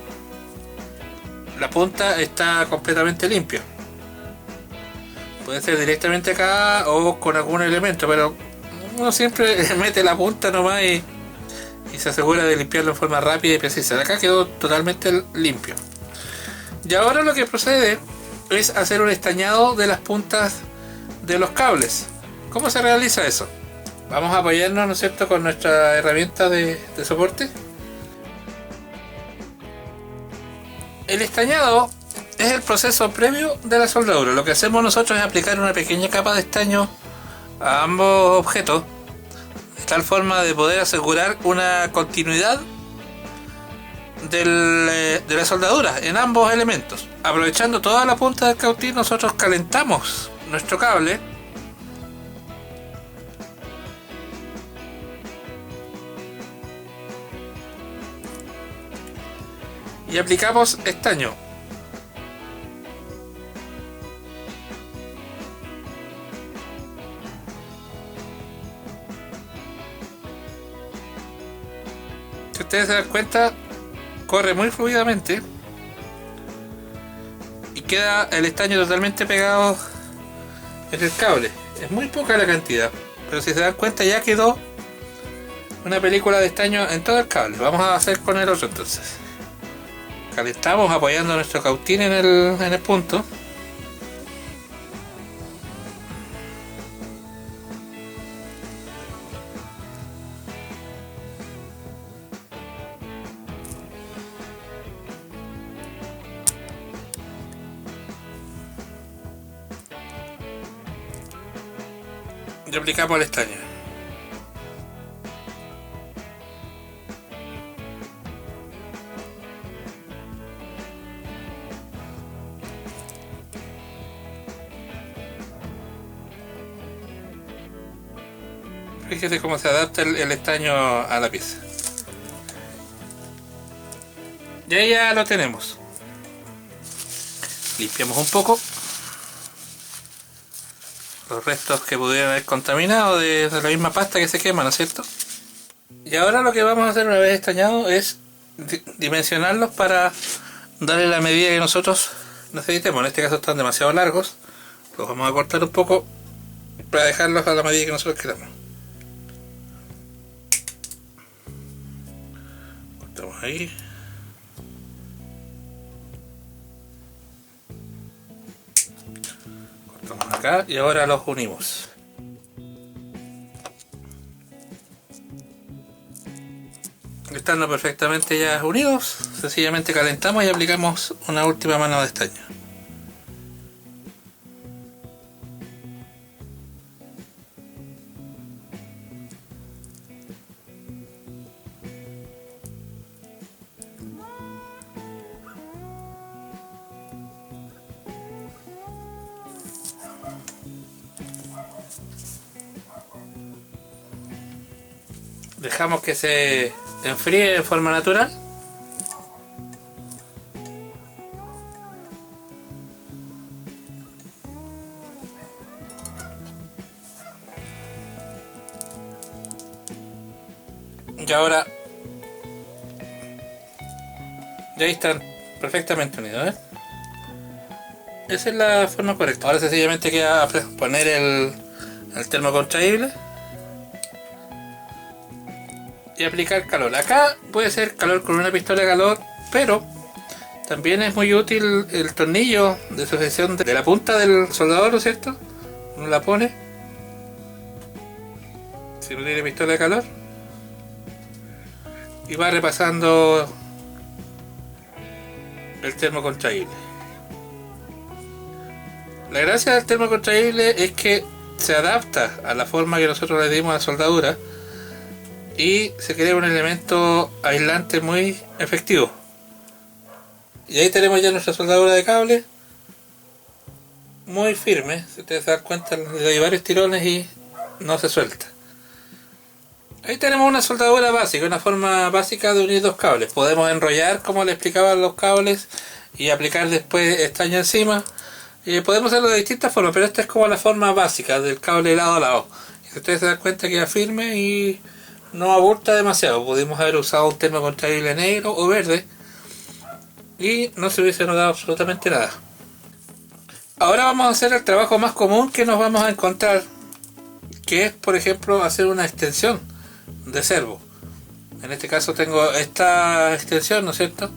la punta está completamente limpia. Puede ser directamente acá o con algún elemento, pero uno siempre mete la punta nomás y se asegura de limpiarlo en forma rápida y precisa. Acá quedó totalmente limpio. Y ahora lo que procede es hacer un estañado de las puntas de los cables. ¿Cómo se realiza eso? Vamos a apoyarnos, ¿no es cierto?, con nuestra herramienta de soporte. El estañado es el proceso previo de la soldadura. Lo que hacemos nosotros es aplicar una pequeña capa de estaño a ambos objetos, de tal forma de poder asegurar una continuidad de la soldadura en ambos elementos. Aprovechando toda la punta del cautín, nosotros calentamos nuestro cable y aplicamos estaño. Si ustedes se dan cuenta, corre muy fluidamente y queda el estaño totalmente pegado en el cable. Es muy poca la cantidad, pero si se dan cuenta ya quedó una película de estaño en todo el cable. Vamos a hacer con el otro entonces. Calentamos apoyando nuestro cautín en el punto. Y aplicamos el estaño. Fíjese cómo se adapta el estaño a la pieza. Y ahí ya lo tenemos. Limpiamos un poco los restos que pudieran haber contaminado de la misma pasta que se quema, ¿no es cierto? Y ahora lo que vamos a hacer una vez estañado es dimensionarlos para darle la medida que nosotros necesitemos. En este caso están demasiado largos, los vamos a cortar un poco para dejarlos a la medida que nosotros queramos. Cortamos ahí. Cortamos acá y ahora los unimos. Estando perfectamente ya unidos, sencillamente calentamos y aplicamos una última mano de estaño. Dejamos que se enfríe de forma natural. Y ahora ya ahí están perfectamente unidos, ¿eh? Esa es la forma correcta. Ahora sencillamente queda poner el termo contraíble y aplicar calor. Acá puede ser calor con una pistola de calor, pero también es muy útil el tornillo de sujeción de la punta del soldador, ¿no es cierto? Uno la pone, si no tiene pistola de calor, y va repasando el termo contraíble. La gracia del termo contraíble es que se adapta a la forma que nosotros le dimos a la soldadura y se crea un elemento aislante muy efectivo. Y ahí tenemos ya nuestra soldadura de cable muy firme. Si ustedes se dan cuenta, le doy varios tirones y no se suelta. Ahí tenemos una soldadura básica, una forma básica de unir dos cables. Podemos enrollar, como le explicaba, los cables y aplicar después estaño encima. Podemos hacerlo de distintas formas, pero esta es como la forma básica del cable lado a lado. Si ustedes se dan cuenta, queda firme y no abulta demasiado. Pudimos haber usado un termocontraíble negro o verde y no se hubiese notado absolutamente nada. Ahora vamos a hacer el trabajo más común que nos vamos a encontrar, que es, por ejemplo, hacer una extensión de servo. En este caso tengo esta extensión, ¿no es cierto?,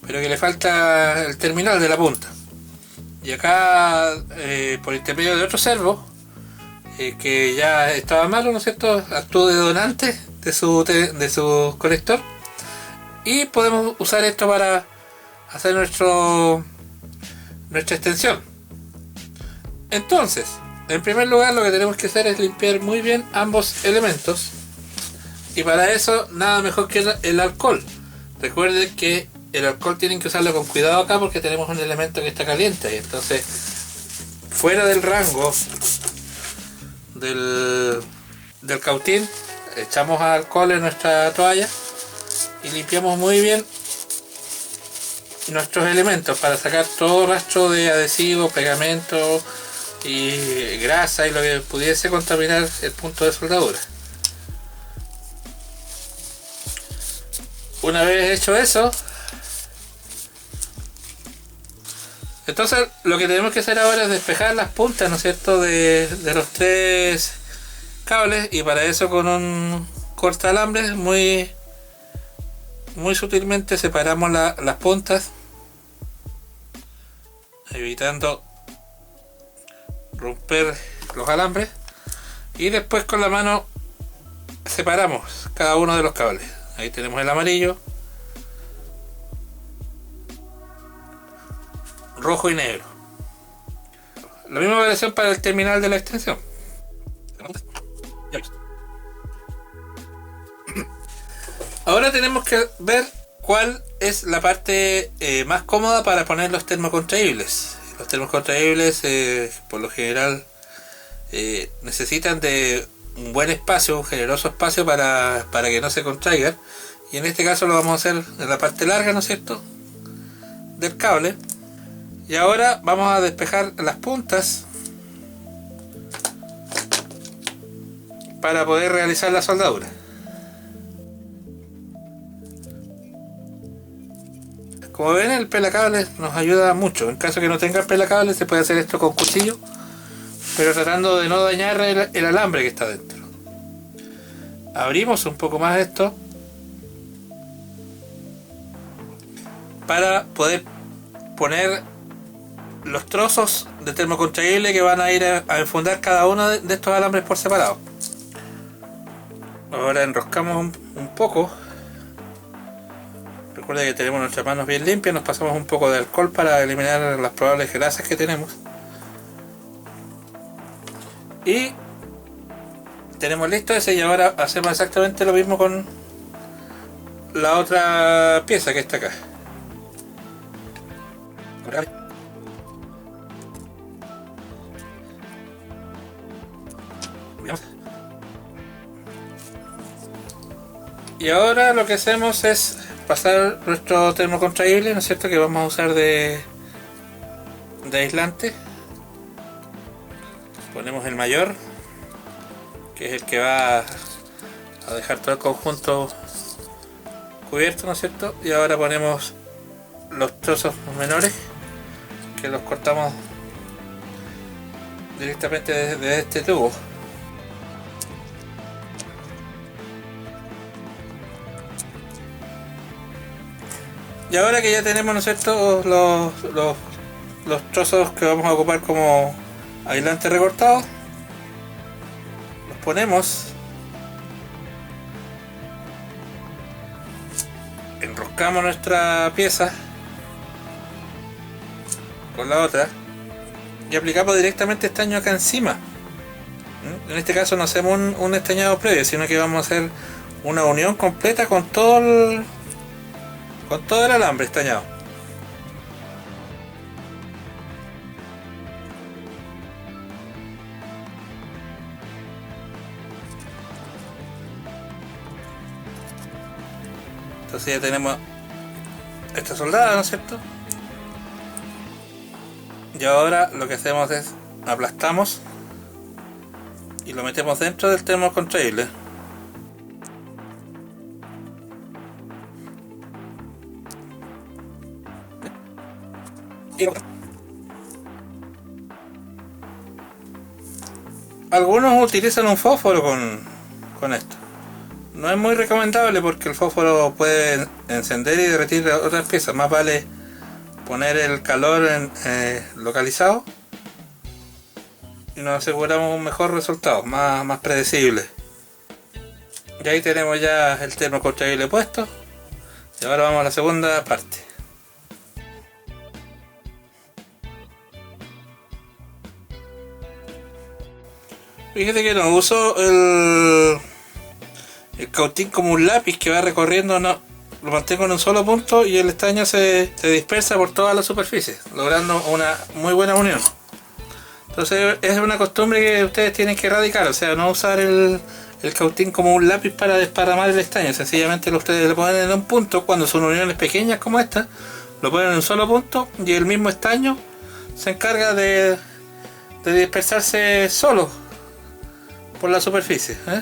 pero que le falta el terminal de la punta. Y acá, por intermedio de otro servo, que ya estaba malo, ¿no es cierto?, actuó de donante de su conector, y podemos usar esto para hacer nuestra extensión. Entonces, en primer lugar, lo que tenemos que hacer es limpiar muy bien ambos elementos, y para eso nada mejor que el alcohol. Recuerden que el alcohol tienen que usarlo con cuidado acá, porque tenemos un elemento que está caliente, y entonces fuera del rango del cautín echamos alcohol en nuestra toalla y limpiamos muy bien nuestros elementos para sacar todo rastro de adhesivo, pegamento y grasa y lo que pudiese contaminar el punto de soldadura. Una vez hecho eso, entonces lo que tenemos que hacer ahora es despejar las puntas, ¿no es cierto?, de los tres cables, y para eso con un cortalambre muy sutilmente separamos las puntas, evitando romper los alambres, y después con la mano separamos cada uno de los cables. Ahí tenemos el amarillo, rojo y negro. La misma variación para el terminal de la extensión. Ahora tenemos que ver cuál es la parte más cómoda para poner los termocontraíbles. Los termocontraíbles por lo general necesitan de un buen espacio, un generoso espacio para que no se contraigan, y en este caso lo vamos a hacer en la parte larga, ¿no es cierto?, del cable. Y ahora vamos a despejar las puntas para poder realizar la soldadura. Como ven, el pelacables nos ayuda mucho. En caso que no tenga pelacables, se puede hacer esto con cuchillo, pero tratando de no dañar el alambre que está dentro. Abrimos un poco más esto para poder poner los trozos de termocontraíble que van a ir a enfundar cada uno de estos alambres por separado. Ahora enroscamos un poco. Recuerda que tenemos nuestras manos bien limpias, nos pasamos un poco de alcohol para eliminar las probables grasas que tenemos. Y tenemos listo ese, y ahora hacemos exactamente lo mismo con la otra pieza que está acá. Y ahora lo que hacemos es pasar nuestro termocontraíble, ¿no es cierto?, que vamos a usar de aislante. Ponemos el mayor, que es el que va a dejar todo el conjunto cubierto, ¿no es cierto?, y ahora ponemos los trozos menores, que los cortamos directamente desde este tubo. Y ahora que ya tenemos, ¿no es cierto?, los trozos que vamos a ocupar como aislante recortado, los ponemos, enroscamos nuestra pieza con la otra y aplicamos directamente estaño acá encima. En este caso no hacemos un estañado previo, sino que vamos a hacer una unión completa con todo el alambre estañado. Entonces ya tenemos esta soldada, ¿no es cierto? Y ahora lo que hacemos es aplastamos y lo metemos dentro del termocontraíble. Algunos utilizan un fósforo con esto. No es muy recomendable porque el fósforo puede encender y derretir otras piezas. Más vale poner el calor localizado y nos aseguramos un mejor resultado, más predecible. Y ahí tenemos ya el termocontraíble puesto. Y ahora vamos a la segunda parte. Fíjate que no uso el cautín como un lápiz que va recorriendo, no, lo mantengo en un solo punto y el estaño se dispersa por toda la superficie, logrando una muy buena unión. Entonces es una costumbre que ustedes tienen que erradicar, o sea, no usar el cautín como un lápiz para desparramar el estaño, sencillamente ustedes lo ponen en un punto. Cuando son uniones pequeñas como esta, lo ponen en un solo punto y el mismo estaño se encarga de dispersarse solo por la superficie, ¿eh?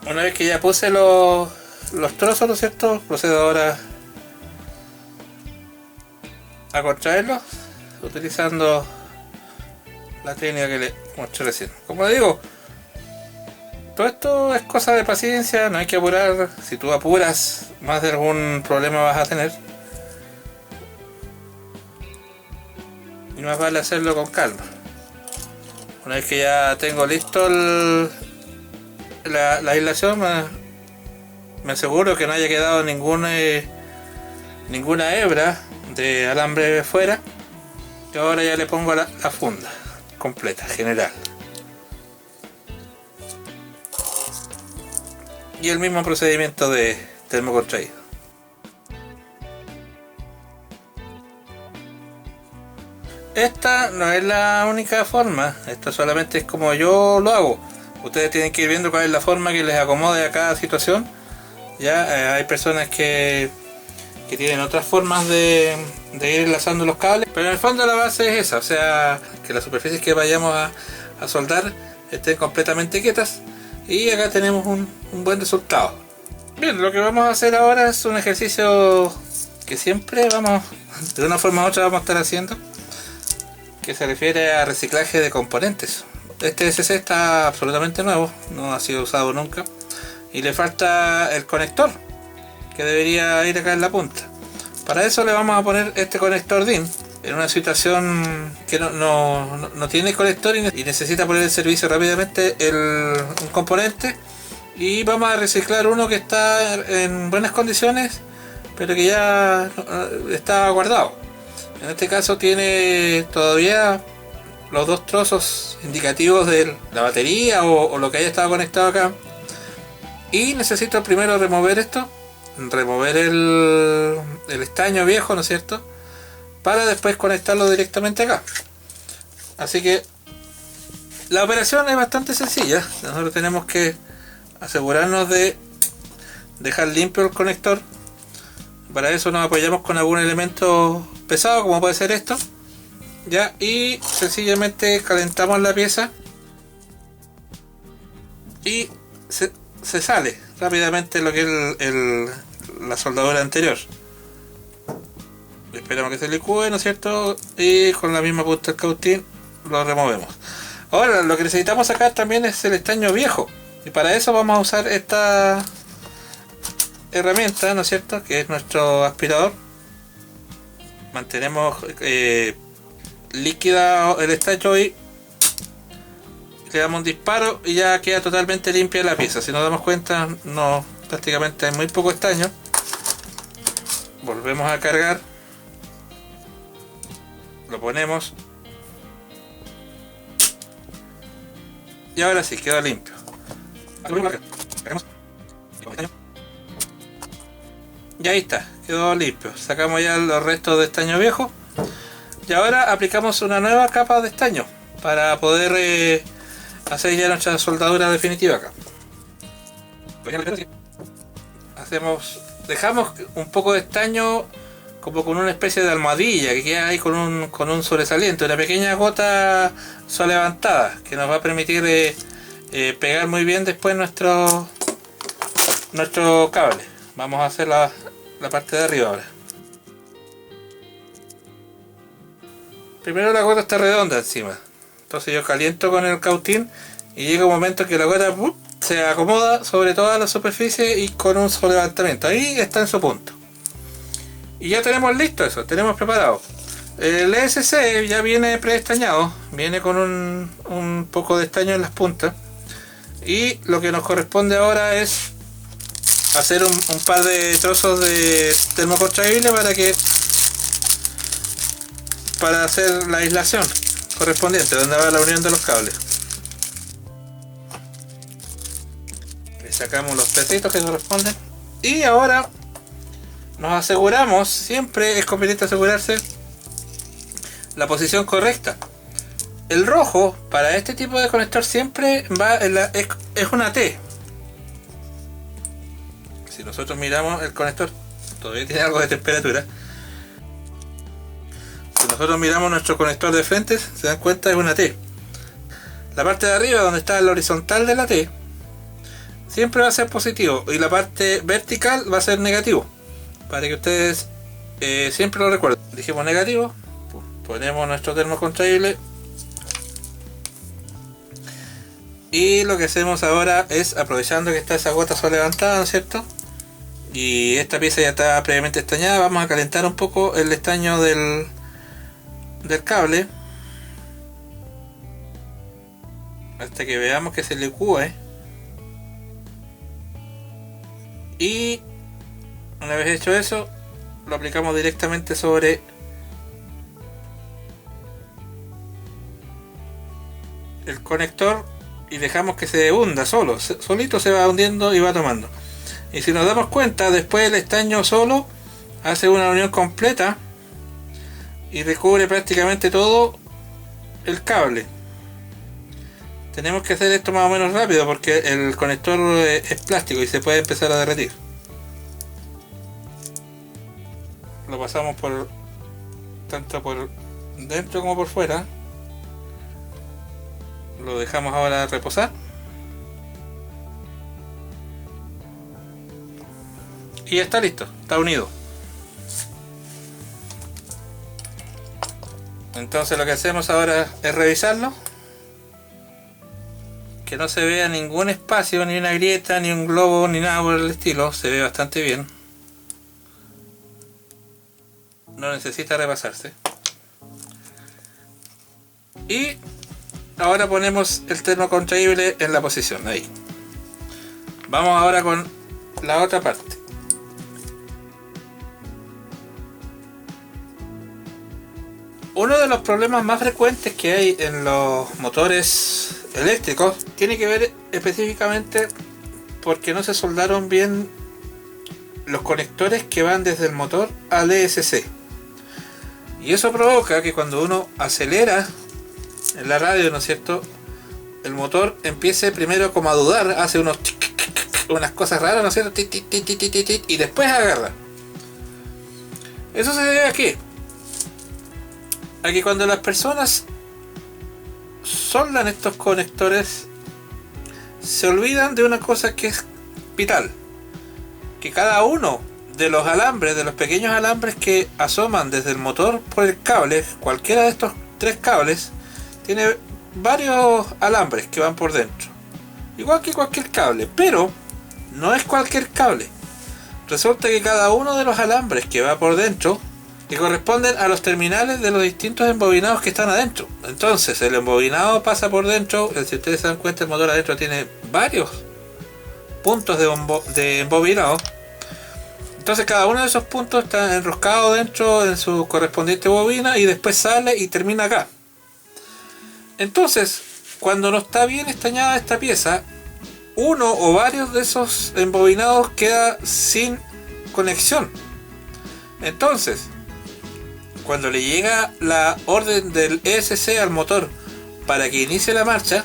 Una vez que ya puse los trozos, ¿no es cierto? Procedo ahora a contraerlos utilizando la técnica que le mostré recién. Como le digo, todo esto es cosa de paciencia, no hay que apurar. Si tú apuras, más de algún problema vas a tener. Y más vale hacerlo con calma. Una vez que ya tengo listo la aislación, me aseguro que no haya quedado ninguna hebra de alambre fuera. Y ahora ya le pongo la funda completa, general. Y el mismo procedimiento de termocontraído. Esta no es la única forma, esto solamente es como yo lo hago. Ustedes tienen que ir viendo cuál es la forma que les acomode a cada situación. Ya hay personas que tienen otras formas de ir enlazando los cables, pero en el fondo la base es esa, o sea, que las superficies que vayamos a soldar estén completamente quietas, y acá tenemos un buen resultado. Bien, lo que vamos a hacer ahora es un ejercicio que siempre de una forma u otra vamos a estar haciendo, que se refiere a reciclaje de componentes. Este SC está absolutamente nuevo, no ha sido usado nunca, y le falta el conector, que debería ir acá en la punta. Para eso le vamos a poner este conector DIN en una situación que no tiene conector y necesita poner en servicio rápidamente un componente, y vamos a reciclar uno que está en buenas condiciones pero que ya está guardado. En este caso tiene todavía los dos trozos indicativos de la batería o lo que haya estado conectado acá, y necesito primero remover esto, remover el estaño viejo, ¿no es cierto?, para después conectarlo directamente acá. Así que la operación es bastante sencilla. Nosotros tenemos que asegurarnos de dejar limpio el conector. Para eso nos apoyamos con algún elemento pesado, como puede ser esto, ya, y sencillamente calentamos la pieza y se sale rápidamente lo que es la soldadura anterior. Esperamos que se licúe, ¿no es cierto? Y con la misma punta del cautín lo removemos. Ahora lo que necesitamos sacar también es el estaño viejo, y para eso vamos a usar esta herramienta, ¿no es cierto?, que es nuestro aspirador. Mantenemos líquida el estaño y le damos un disparo y ya queda totalmente limpia la pieza. Si nos damos cuenta, prácticamente hay muy poco estaño. Volvemos a cargar, lo ponemos y ahora sí queda limpio. Y ahí está, quedó limpio. Sacamos ya los restos de estaño viejo. Y ahora aplicamos una nueva capa de estaño para poder hacer ya nuestra soldadura definitiva acá. Dejamos un poco de estaño como con una especie de almohadilla que queda ahí con un sobresaliente, una pequeña gota levantada que nos va a permitir pegar muy bien después nuestro cable. Vamos a hacer la parte de arriba ahora. Primero la gota está redonda encima, entonces yo caliento con el cautín y llega un momento que la gota se acomoda sobre toda la superficie y con un levantamiento. Ahí está en su punto. Y ya tenemos listo eso, tenemos preparado. El ESC ya viene preestañado, viene con un poco de estaño en las puntas. Y lo que nos corresponde ahora es hacer un par de trozos de termocontraíble para hacer la aislación correspondiente, donde va la unión de los cables. Le sacamos los pedacitos que corresponden. Y ahora nos aseguramos, siempre es conveniente asegurarse la posición correcta. El rojo para este tipo de conector siempre va es una T. Si nosotros miramos el conector, todavía tiene algo de temperatura. Si nosotros miramos nuestro conector de frente, se dan cuenta, es una T. La parte de arriba, donde está el horizontal de la T, siempre va a ser positivo y la parte vertical va a ser negativo. Para que ustedes siempre lo recuerden. Dijimos negativo, ponemos nuestro termocontraíble y lo que hacemos ahora es, aprovechando que está esa gota levantada, ¿no es cierto? Y esta pieza ya está previamente estañada, vamos a calentar un poco el estaño del cable hasta que veamos que se licúe. Y una vez hecho eso, lo aplicamos directamente sobre el conector y dejamos que se hunda solito se va hundiendo y va tomando. Y si nos damos cuenta, después el estaño solo hace una unión completa y recubre prácticamente todo el cable. Tenemos que hacer esto más o menos rápido porque el conector es plástico y se puede empezar a derretir. Lo pasamos tanto por dentro como por fuera. Lo dejamos ahora reposar. Y ya está listo, está unido. Entonces lo que hacemos ahora es revisarlo. Que no se vea ningún espacio, ni una grieta, ni un globo, ni nada por el estilo. Se ve bastante bien. No necesita repasarse. Y ahora ponemos el termocontraíble en la posición, ahí. Vamos ahora con la otra parte. Uno de los problemas más frecuentes que hay en los motores eléctricos tiene que ver específicamente porque no se soldaron bien los conectores que van desde el motor al ESC. Y eso provoca que cuando uno acelera en la radio, ¿no es cierto?, el motor empiece primero como a dudar, hace unas cosas raras, ¿no es cierto?, y después agarra. Eso se debe a que cuando las personas soldan estos conectores se olvidan de una cosa que es vital, que cada uno de los alambres, de los pequeños alambres que asoman desde el motor por el cable, cualquiera de estos tres cables tiene varios alambres que van por dentro, igual que cualquier cable, pero no es cualquier cable. Resulta que cada uno de los alambres que va por dentro que corresponden a los terminales de los distintos embobinados que están adentro. Entonces el embobinado pasa por dentro. Si ustedes se dan cuenta, el motor adentro tiene varios puntos de embobinado. Entonces cada uno de esos puntos está enroscado dentro en su correspondiente bobina y después sale y termina acá. Entonces, cuando no está bien estañada esta pieza, uno o varios de esos embobinados queda sin conexión. Entonces, cuando le llega la orden del ESC al motor para que inicie la marcha,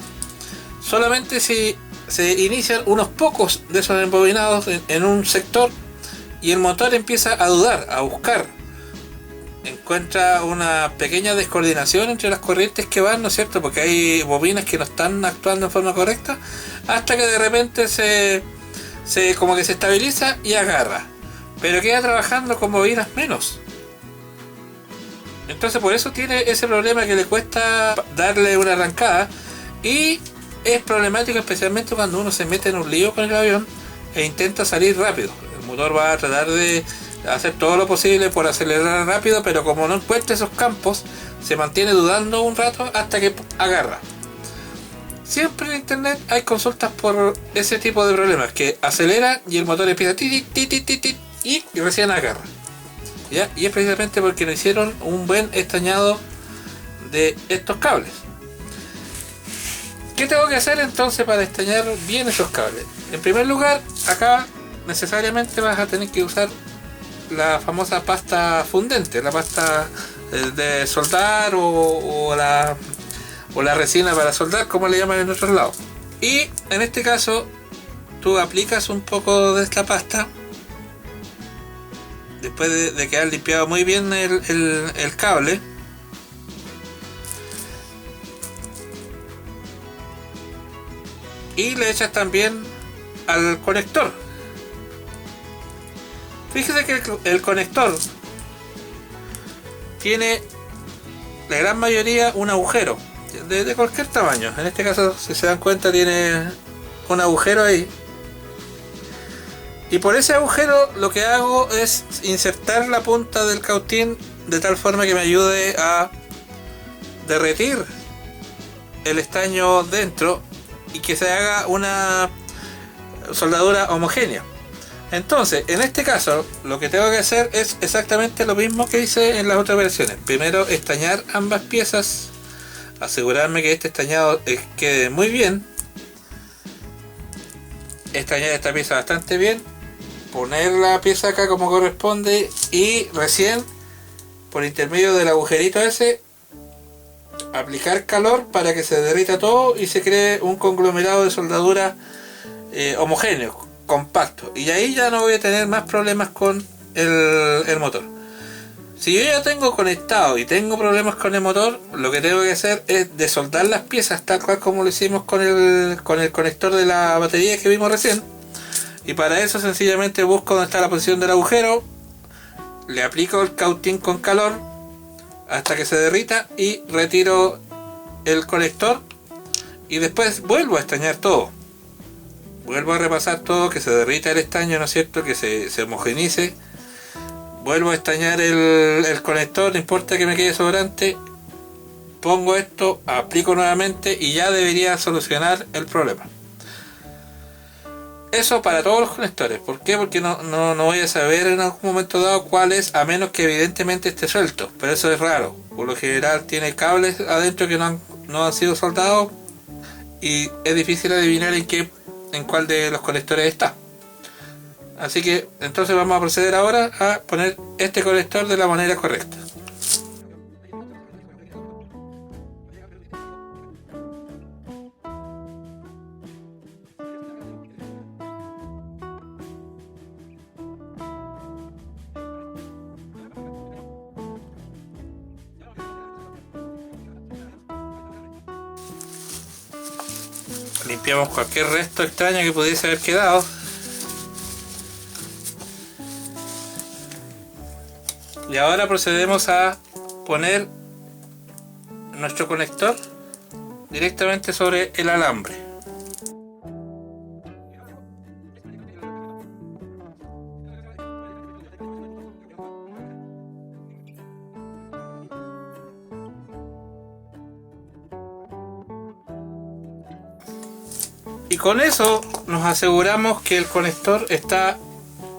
solamente si se inician unos pocos de esos embobinados en un sector, y el motor empieza a dudar, a buscar, encuentra una pequeña descoordinación entre las corrientes que van, ¿no es cierto? Porque hay bobinas que no están actuando en forma correcta, hasta que de repente se como que se estabiliza y agarra, pero queda trabajando con bobinas menos. Entonces por eso tiene ese problema que le cuesta darle una arrancada, y es problemático especialmente cuando uno se mete en un lío con el avión e intenta salir rápido. El motor va a tratar de hacer todo lo posible por acelerar rápido, pero como no encuentra esos campos, se mantiene dudando un rato hasta que agarra. Siempre en internet hay consultas por ese tipo de problemas, que acelera y el motor empieza y recién agarra. ¿Ya? Y es precisamente porque no hicieron un buen estañado de estos cables. ¿Qué tengo que hacer entonces para estañar bien esos cables? En primer lugar, acá necesariamente vas a tener que usar la famosa pasta fundente, la pasta de soldar o la resina para soldar, como le llaman en otros lados. Y en este caso, tú aplicas un poco de esta pasta después de que has limpiado muy bien el cable. Y le echas también al conector. Fíjese que el conector tiene la gran mayoría un agujero de cualquier tamaño. En este caso, si se dan cuenta, tiene un agujero ahí. Y por ese agujero lo que hago es insertar la punta del cautín de tal forma que me ayude a derretir el estaño dentro y que se haga una soldadura homogénea. Entonces, en este caso, lo que tengo que hacer es exactamente lo mismo que hice en las otras versiones. Primero, estañar ambas piezas, asegurarme que este estañado quede muy bien, estañar esta pieza bastante bien, poner la pieza acá como corresponde y recién, por intermedio del agujerito ese, aplicar calor para que se derrita todo y se cree un conglomerado de soldadura homogéneo, compacto, y ahí ya no voy a tener más problemas con el motor. Si yo ya tengo conectado y tengo problemas con el motor, lo que tengo que hacer es desoldar las piezas tal cual como lo hicimos con el conector de la batería que vimos recién, y para eso sencillamente busco donde está la posición del agujero, le aplico el cautín con calor hasta que se derrita y retiro el conector, y después vuelvo a estañar todo, vuelvo a repasar todo, que se derrita el estaño, ¿no es cierto?, que se homogenice, vuelvo a estañar el conector, no importa que me quede sobrante, pongo esto, aplico nuevamente y ya debería solucionar el problema. Eso para todos los conectores. ¿Por qué? Porque no voy a saber en algún momento dado cuál es, a menos que evidentemente esté suelto, pero eso es raro. Por lo general tiene cables adentro que no han sido soldados y es difícil adivinar en cuál de los conectores está. Así que entonces vamos a proceder ahora a poner este conector de la manera correcta. Limpiamos cualquier resto extraño que pudiese haber quedado. Y ahora procedemos a poner nuestro conector directamente sobre el alambre. Y con eso nos aseguramos que el conector está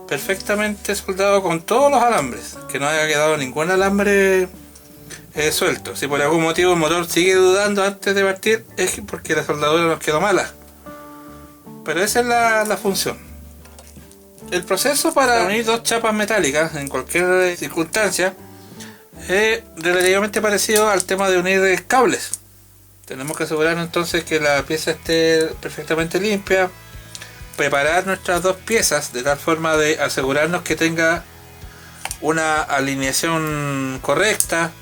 perfectamente soldado con todos los alambres, que no haya quedado ningún alambre suelto. Si por algún motivo el motor sigue dudando antes de partir, es porque la soldadura nos quedó mala. pero esa es la función. El proceso para unir dos chapas metálicas en cualquier circunstancia es relativamente parecido al tema de unir cables. Tenemos que asegurarnos entonces que la pieza esté perfectamente limpia, preparar nuestras dos piezas de tal forma de asegurarnos que tenga una alineación correcta,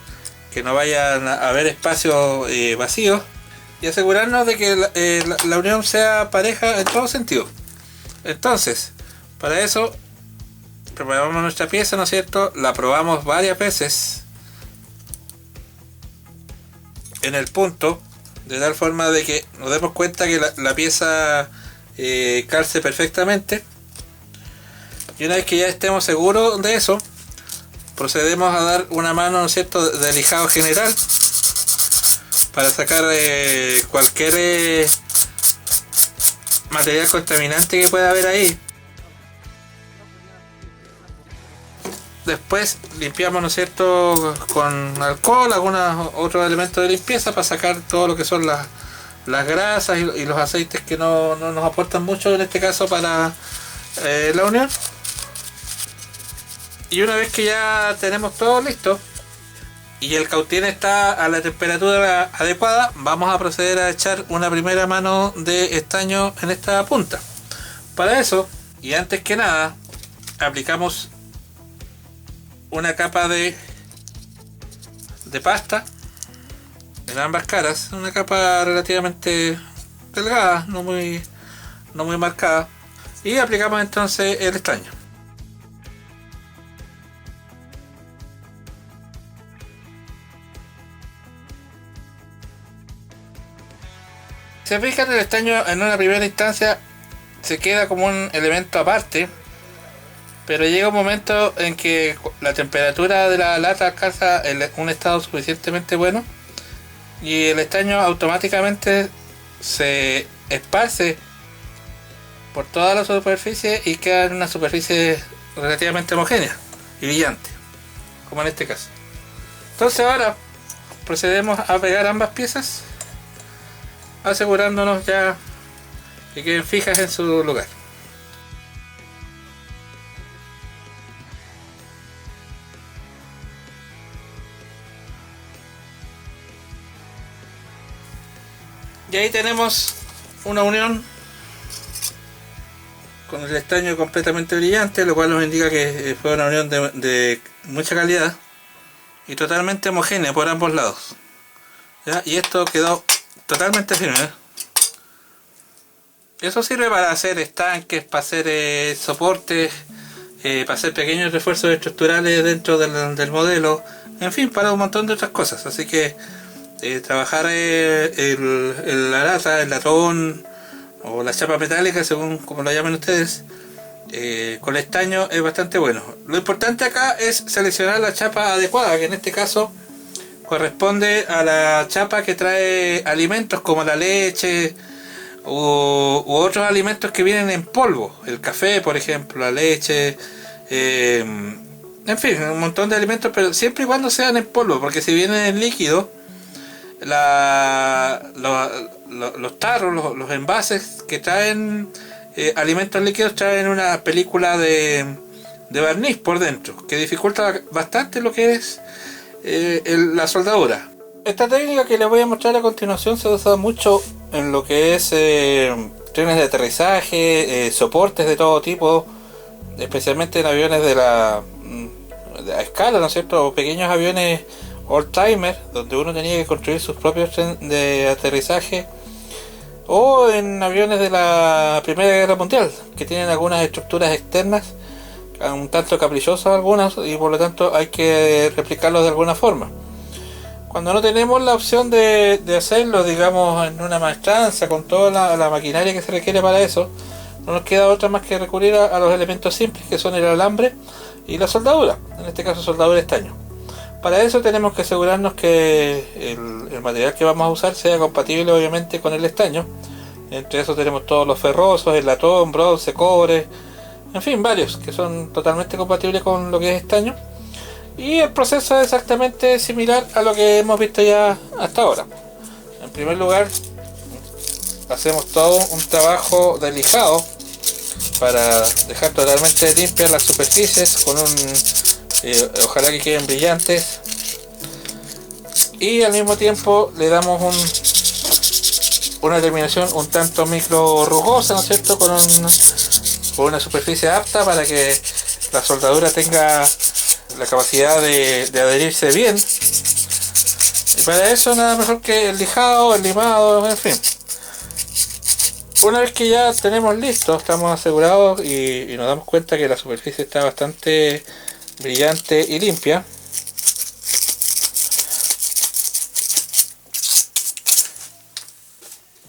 que no vayan a haber espacios vacíos, y asegurarnos de que la unión sea pareja en todo sentido. Entonces, para eso preparamos nuestra pieza, ¿no es cierto? La probamos varias veces en el punto, de tal forma de que nos demos cuenta que la pieza calce perfectamente. Y una vez que ya estemos seguros de eso, procedemos a dar una mano, ¿no es cierto?, de lijado general para sacar cualquier material contaminante que pueda haber ahí. Después limpiamos, ¿no es cierto?, con alcohol, algunos otros elementos de limpieza para sacar todo lo que son las grasas y los aceites que no nos aportan mucho en este caso para la unión. Y una vez que ya tenemos todo listo y el cautín está a la temperatura adecuada, vamos a proceder a echar una primera mano de estaño en esta punta. Para eso, y antes que nada, aplicamos una capa de pasta en ambas caras, una capa relativamente delgada, no muy marcada, y aplicamos entonces el estaño. Se fijan, el estaño en una primera instancia se queda como un elemento aparte, pero llega un momento en que la temperatura de la lata alcanza un estado suficientemente bueno y el estaño automáticamente se esparce por toda la superficie y queda en una superficie relativamente homogénea y brillante, como en este caso. Entonces ahora procedemos a pegar ambas piezas, asegurándonos ya que queden fijas en su lugar. Y ahí tenemos una unión con el estaño completamente brillante, lo cual nos indica que fue una unión de mucha calidad y totalmente homogénea por ambos lados. ¿Ya? Y esto quedó totalmente firme, ¿eh? Eso sirve para hacer estanques, para hacer soportes, para hacer pequeños refuerzos estructurales dentro del modelo, en fin, para un montón de otras cosas. Así que trabajar la lata, el latón o la chapa metálica, según como lo llamen ustedes, con estaño es bastante bueno. Lo importante acá es seleccionar la chapa adecuada, que en este caso corresponde a la chapa que trae alimentos como la leche u otros alimentos que vienen en polvo, el café por ejemplo, la leche, en fin, un montón de alimentos, pero siempre y cuando sean en polvo, porque si vienen en líquido, los tarros, los envases que traen alimentos líquidos traen una película de barniz por dentro, que dificulta bastante lo que es la soldadura. Esta técnica que les voy a mostrar a continuación se usa mucho en lo que es trenes de aterrizaje, soportes de todo tipo, especialmente en aviones de a escala, ¿no es cierto? O pequeños aviones old-timer, donde uno tenía que construir sus propios trenes de aterrizaje, o en aviones de la Primera Guerra Mundial, que tienen algunas estructuras externas un tanto caprichosas algunas, y por lo tanto hay que replicarlos de alguna forma. Cuando no tenemos la opción de hacerlo, digamos, en una maestranza con toda la maquinaria que se requiere para eso, no nos queda otra más que recurrir a los elementos simples, que son el alambre y la soldadura, en este caso soldadura de estaño. Para eso tenemos que asegurarnos que el material que vamos a usar sea compatible obviamente con el estaño. Entre eso tenemos todos los ferrosos, el latón, bronce, cobre, en fin, varios que son totalmente compatibles con lo que es estaño. Y el proceso es exactamente similar a lo que hemos visto ya hasta ahora. En primer lugar, hacemos todo un trabajo de lijado para dejar totalmente limpias las superficies con ojalá que queden brillantes, y al mismo tiempo le damos una terminación un tanto micro rugosa, ¿no es cierto?, con una superficie apta para que la soldadura tenga la capacidad de adherirse bien. Y para eso nada mejor que el lijado, el limado, en fin. Una vez que ya tenemos listo, estamos asegurados y nos damos cuenta que la superficie está bastante brillante y limpia,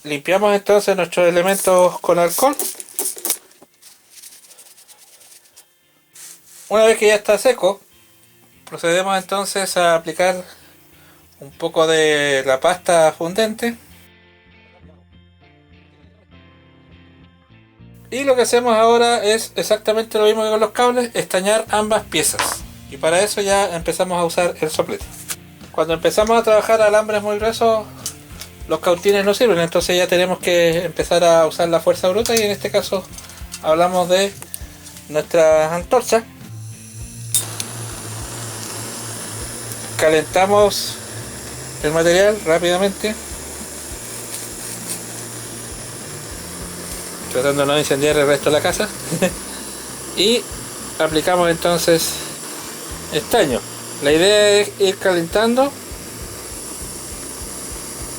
limpiamos entonces nuestros elementos con alcohol. Una vez que ya está seco, procedemos entonces a aplicar un poco de la pasta fundente. Y lo que hacemos ahora es exactamente lo mismo que con los cables, estañar ambas piezas. Y para eso ya empezamos a usar el soplete. Cuando empezamos a trabajar alambres muy gruesos, los cautines no sirven, entonces ya tenemos que empezar a usar la fuerza bruta, y en este caso hablamos de nuestras antorchas. Calentamos el material rápidamente, tratando de no incendiar el resto de la casa. Y aplicamos entonces estaño. La idea es ir calentando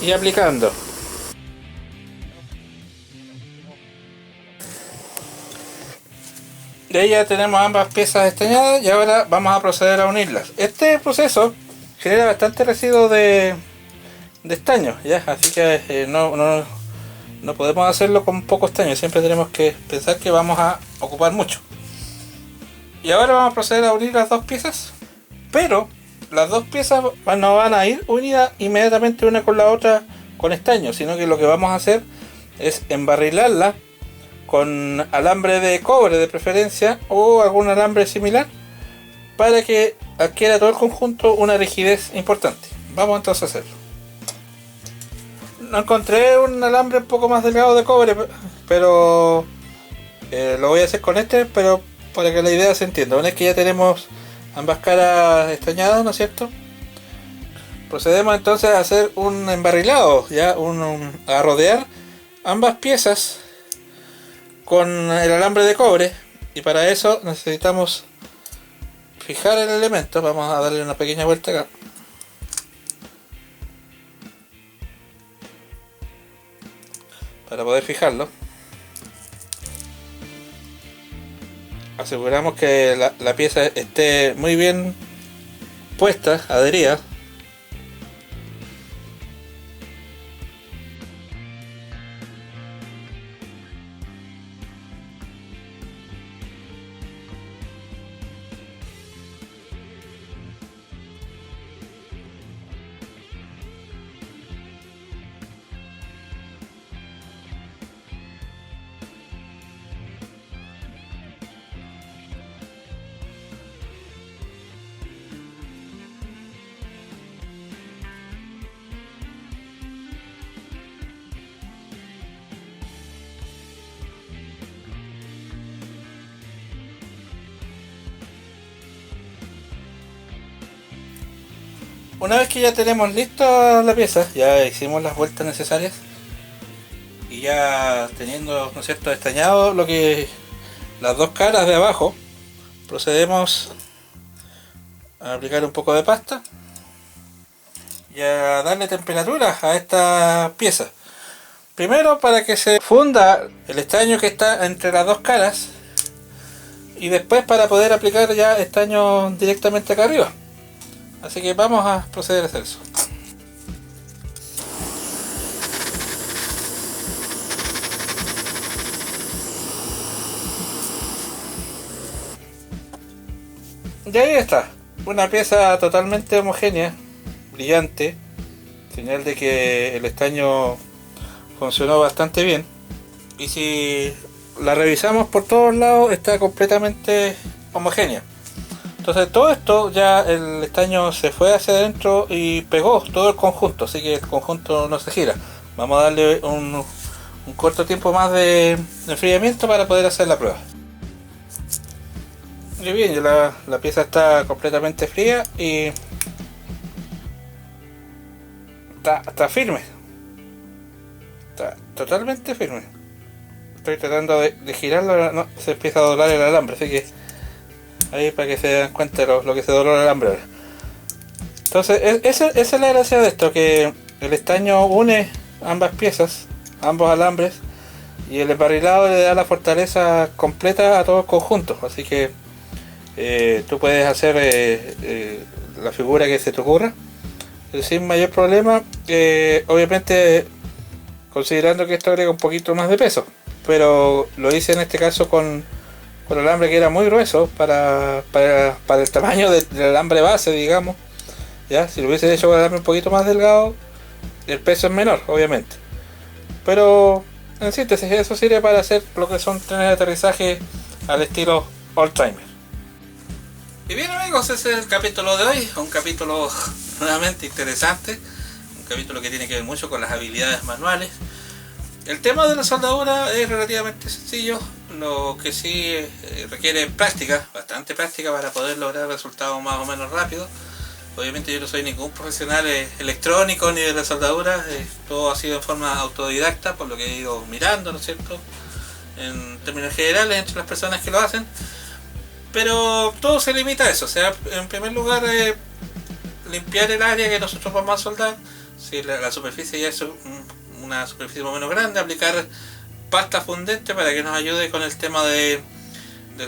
y aplicando. De ahí ya tenemos ambas piezas estañadas y ahora vamos a proceder a unirlas. Este proceso genera bastante residuo de estaño, ¿ya? Así que no podemos hacerlo con poco estaño, siempre tenemos que pensar que vamos a ocupar mucho. Y ahora vamos a proceder a unir las dos piezas, pero las dos piezas no van a ir unidas inmediatamente una con la otra con estaño, sino que lo que vamos a hacer es embarrilarla con alambre de cobre de preferencia, o algún alambre similar, para que adquiera todo el conjunto una rigidez importante. Vamos entonces a hacerlo. No encontré un alambre un poco más delgado de cobre, pero lo voy a hacer con este, pero para que la idea se entienda. Una vez que ya tenemos ambas caras estañadas, ¿no es cierto?, procedemos entonces a hacer un embarrilado, a rodear ambas piezas con el alambre de cobre, y para eso necesitamos fijar el elemento. Vamos a darle una pequeña vuelta acá. Para poder fijarlo, aseguramos que la pieza esté muy bien puesta, adherida. Una vez que ya tenemos lista la pieza, ya hicimos las vueltas necesarias, y ya teniendo, ¿no es cierto?, estañado las dos caras de abajo, procedemos a aplicar un poco de pasta y a darle temperatura a esta pieza. Primero para que se funda el estaño que está entre las dos caras, y después para poder aplicar ya estaño directamente acá arriba. Así que vamos a proceder a hacer eso. Y ahí está, una pieza totalmente homogénea, brillante, señal de que el estaño funcionó bastante bien. Y si la revisamos por todos lados, está completamente homogénea. Entonces todo esto, ya el estaño se fue hacia adentro y pegó todo el conjunto, así que el conjunto no se gira. Vamos a darle un corto tiempo más de enfriamiento para poder hacer la prueba. Muy bien, ya la pieza está completamente fría y está firme, está totalmente firme. Estoy tratando de girarlo, no, se empieza a doblar el alambre, así que ahí para que se den cuenta de lo que se dobló el alambre ahora. Entonces esa es la gracia de esto, que el estaño une ambas piezas, ambos alambres, y el esbarrilado le da la fortaleza completa a todo el conjunto, así que tú puedes hacer la figura que se te ocurra sin mayor problema, obviamente considerando que esto agrega un poquito más de peso, pero lo hice en este caso con alambre que era muy grueso para el tamaño del alambre base, digamos. Ya, si lo hubiese hecho con alambre un poquito más delgado, el peso es menor, obviamente, pero en síntesis eso sirve para hacer lo que son trenes de aterrizaje al estilo old-timer. Y bien amigos, ese es el capítulo de hoy, un capítulo nuevamente interesante, un capítulo que tiene que ver mucho con las habilidades manuales. El tema de la soldadura es relativamente sencillo, lo que sí requiere práctica, bastante práctica para poder lograr resultados más o menos rápidos. Obviamente yo no soy ningún profesional electrónico ni de la soldadura, todo ha sido en forma autodidacta, por lo que he ido mirando, ¿no es cierto?, en términos generales entre las personas que lo hacen. Pero todo se limita a eso, o sea, en primer lugar limpiar el área que nosotros vamos a soldar, si la superficie ya es una superficie más o menos grande, aplicar pasta fundente para que nos ayude con el tema del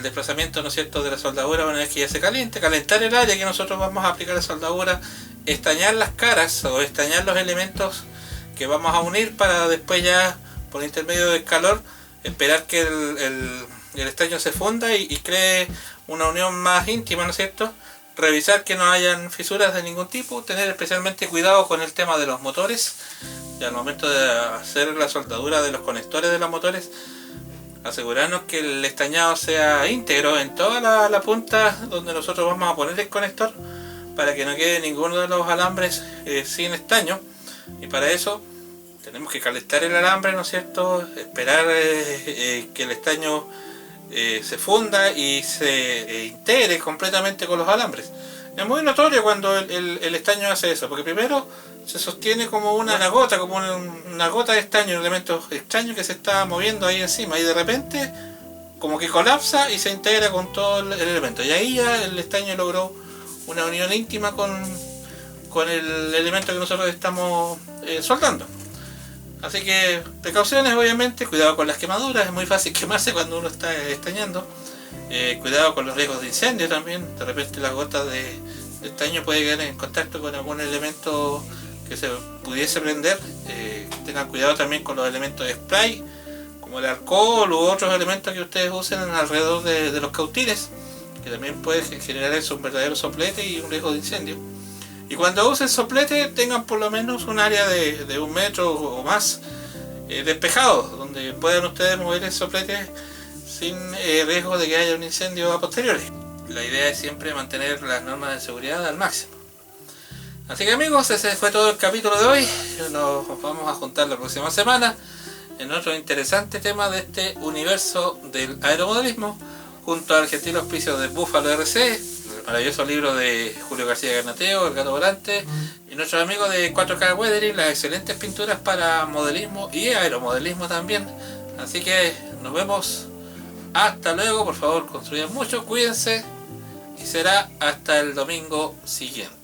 desplazamiento, ¿no es cierto?, de la soldadura una vez que ya se caliente, calentar el área que nosotros vamos a aplicar la soldadura, estañar las caras o estañar los elementos que vamos a unir para después ya por intermedio del calor esperar que el estaño se funda y cree una unión más íntima, ¿no es cierto? Revisar que no hayan fisuras de ningún tipo, tener especialmente cuidado con el tema de los motores, y al momento de hacer la soldadura de los conectores de los motores, asegurarnos que el estañado sea íntegro en toda la punta donde nosotros vamos a poner el conector, para que no quede ninguno de los alambres sin estaño. Y para eso tenemos que calentar el alambre, ¿no es cierto?, esperar que el estaño se funda y se integre completamente con los alambres. Es muy notorio cuando el estaño hace eso, porque primero se sostiene como una gota, como una gota de estaño, un elemento extraño que se está moviendo ahí encima, y de repente como que colapsa y se integra con todo el elemento, y ahí ya el estaño logró una unión íntima con el elemento que nosotros estamos soldando. Así que precauciones, obviamente, cuidado con las quemaduras, es muy fácil quemarse cuando uno está estañando. Cuidado con los riesgos de incendio también, de repente las gotas de estaño puede quedar en contacto con algún elemento que se pudiese prender. Tengan cuidado también con los elementos de spray, como el alcohol u otros elementos que ustedes usen alrededor de los cautines, que también puede generar eso, un verdadero soplete y un riesgo de incendio. Y cuando usen soplete, tengan por lo menos un área de 1 metro o más despejado, donde puedan ustedes mover el soplete sin riesgo de que haya un incendio a posteriori. La idea es siempre mantener las normas de seguridad al máximo. Así que amigos, ese fue todo el capítulo de hoy. Nos vamos a juntar la próxima semana en otro interesante tema de este universo del aeromodelismo, junto al gentil auspicio de Buffalo RC, el maravilloso libro de Julio García Garnateo, El Gato Volante, y nuestros amigos de 4K Weathering, las excelentes pinturas para modelismo y aeromodelismo también. Así que nos vemos, hasta luego, por favor construyan mucho, cuídense, y será hasta el domingo siguiente.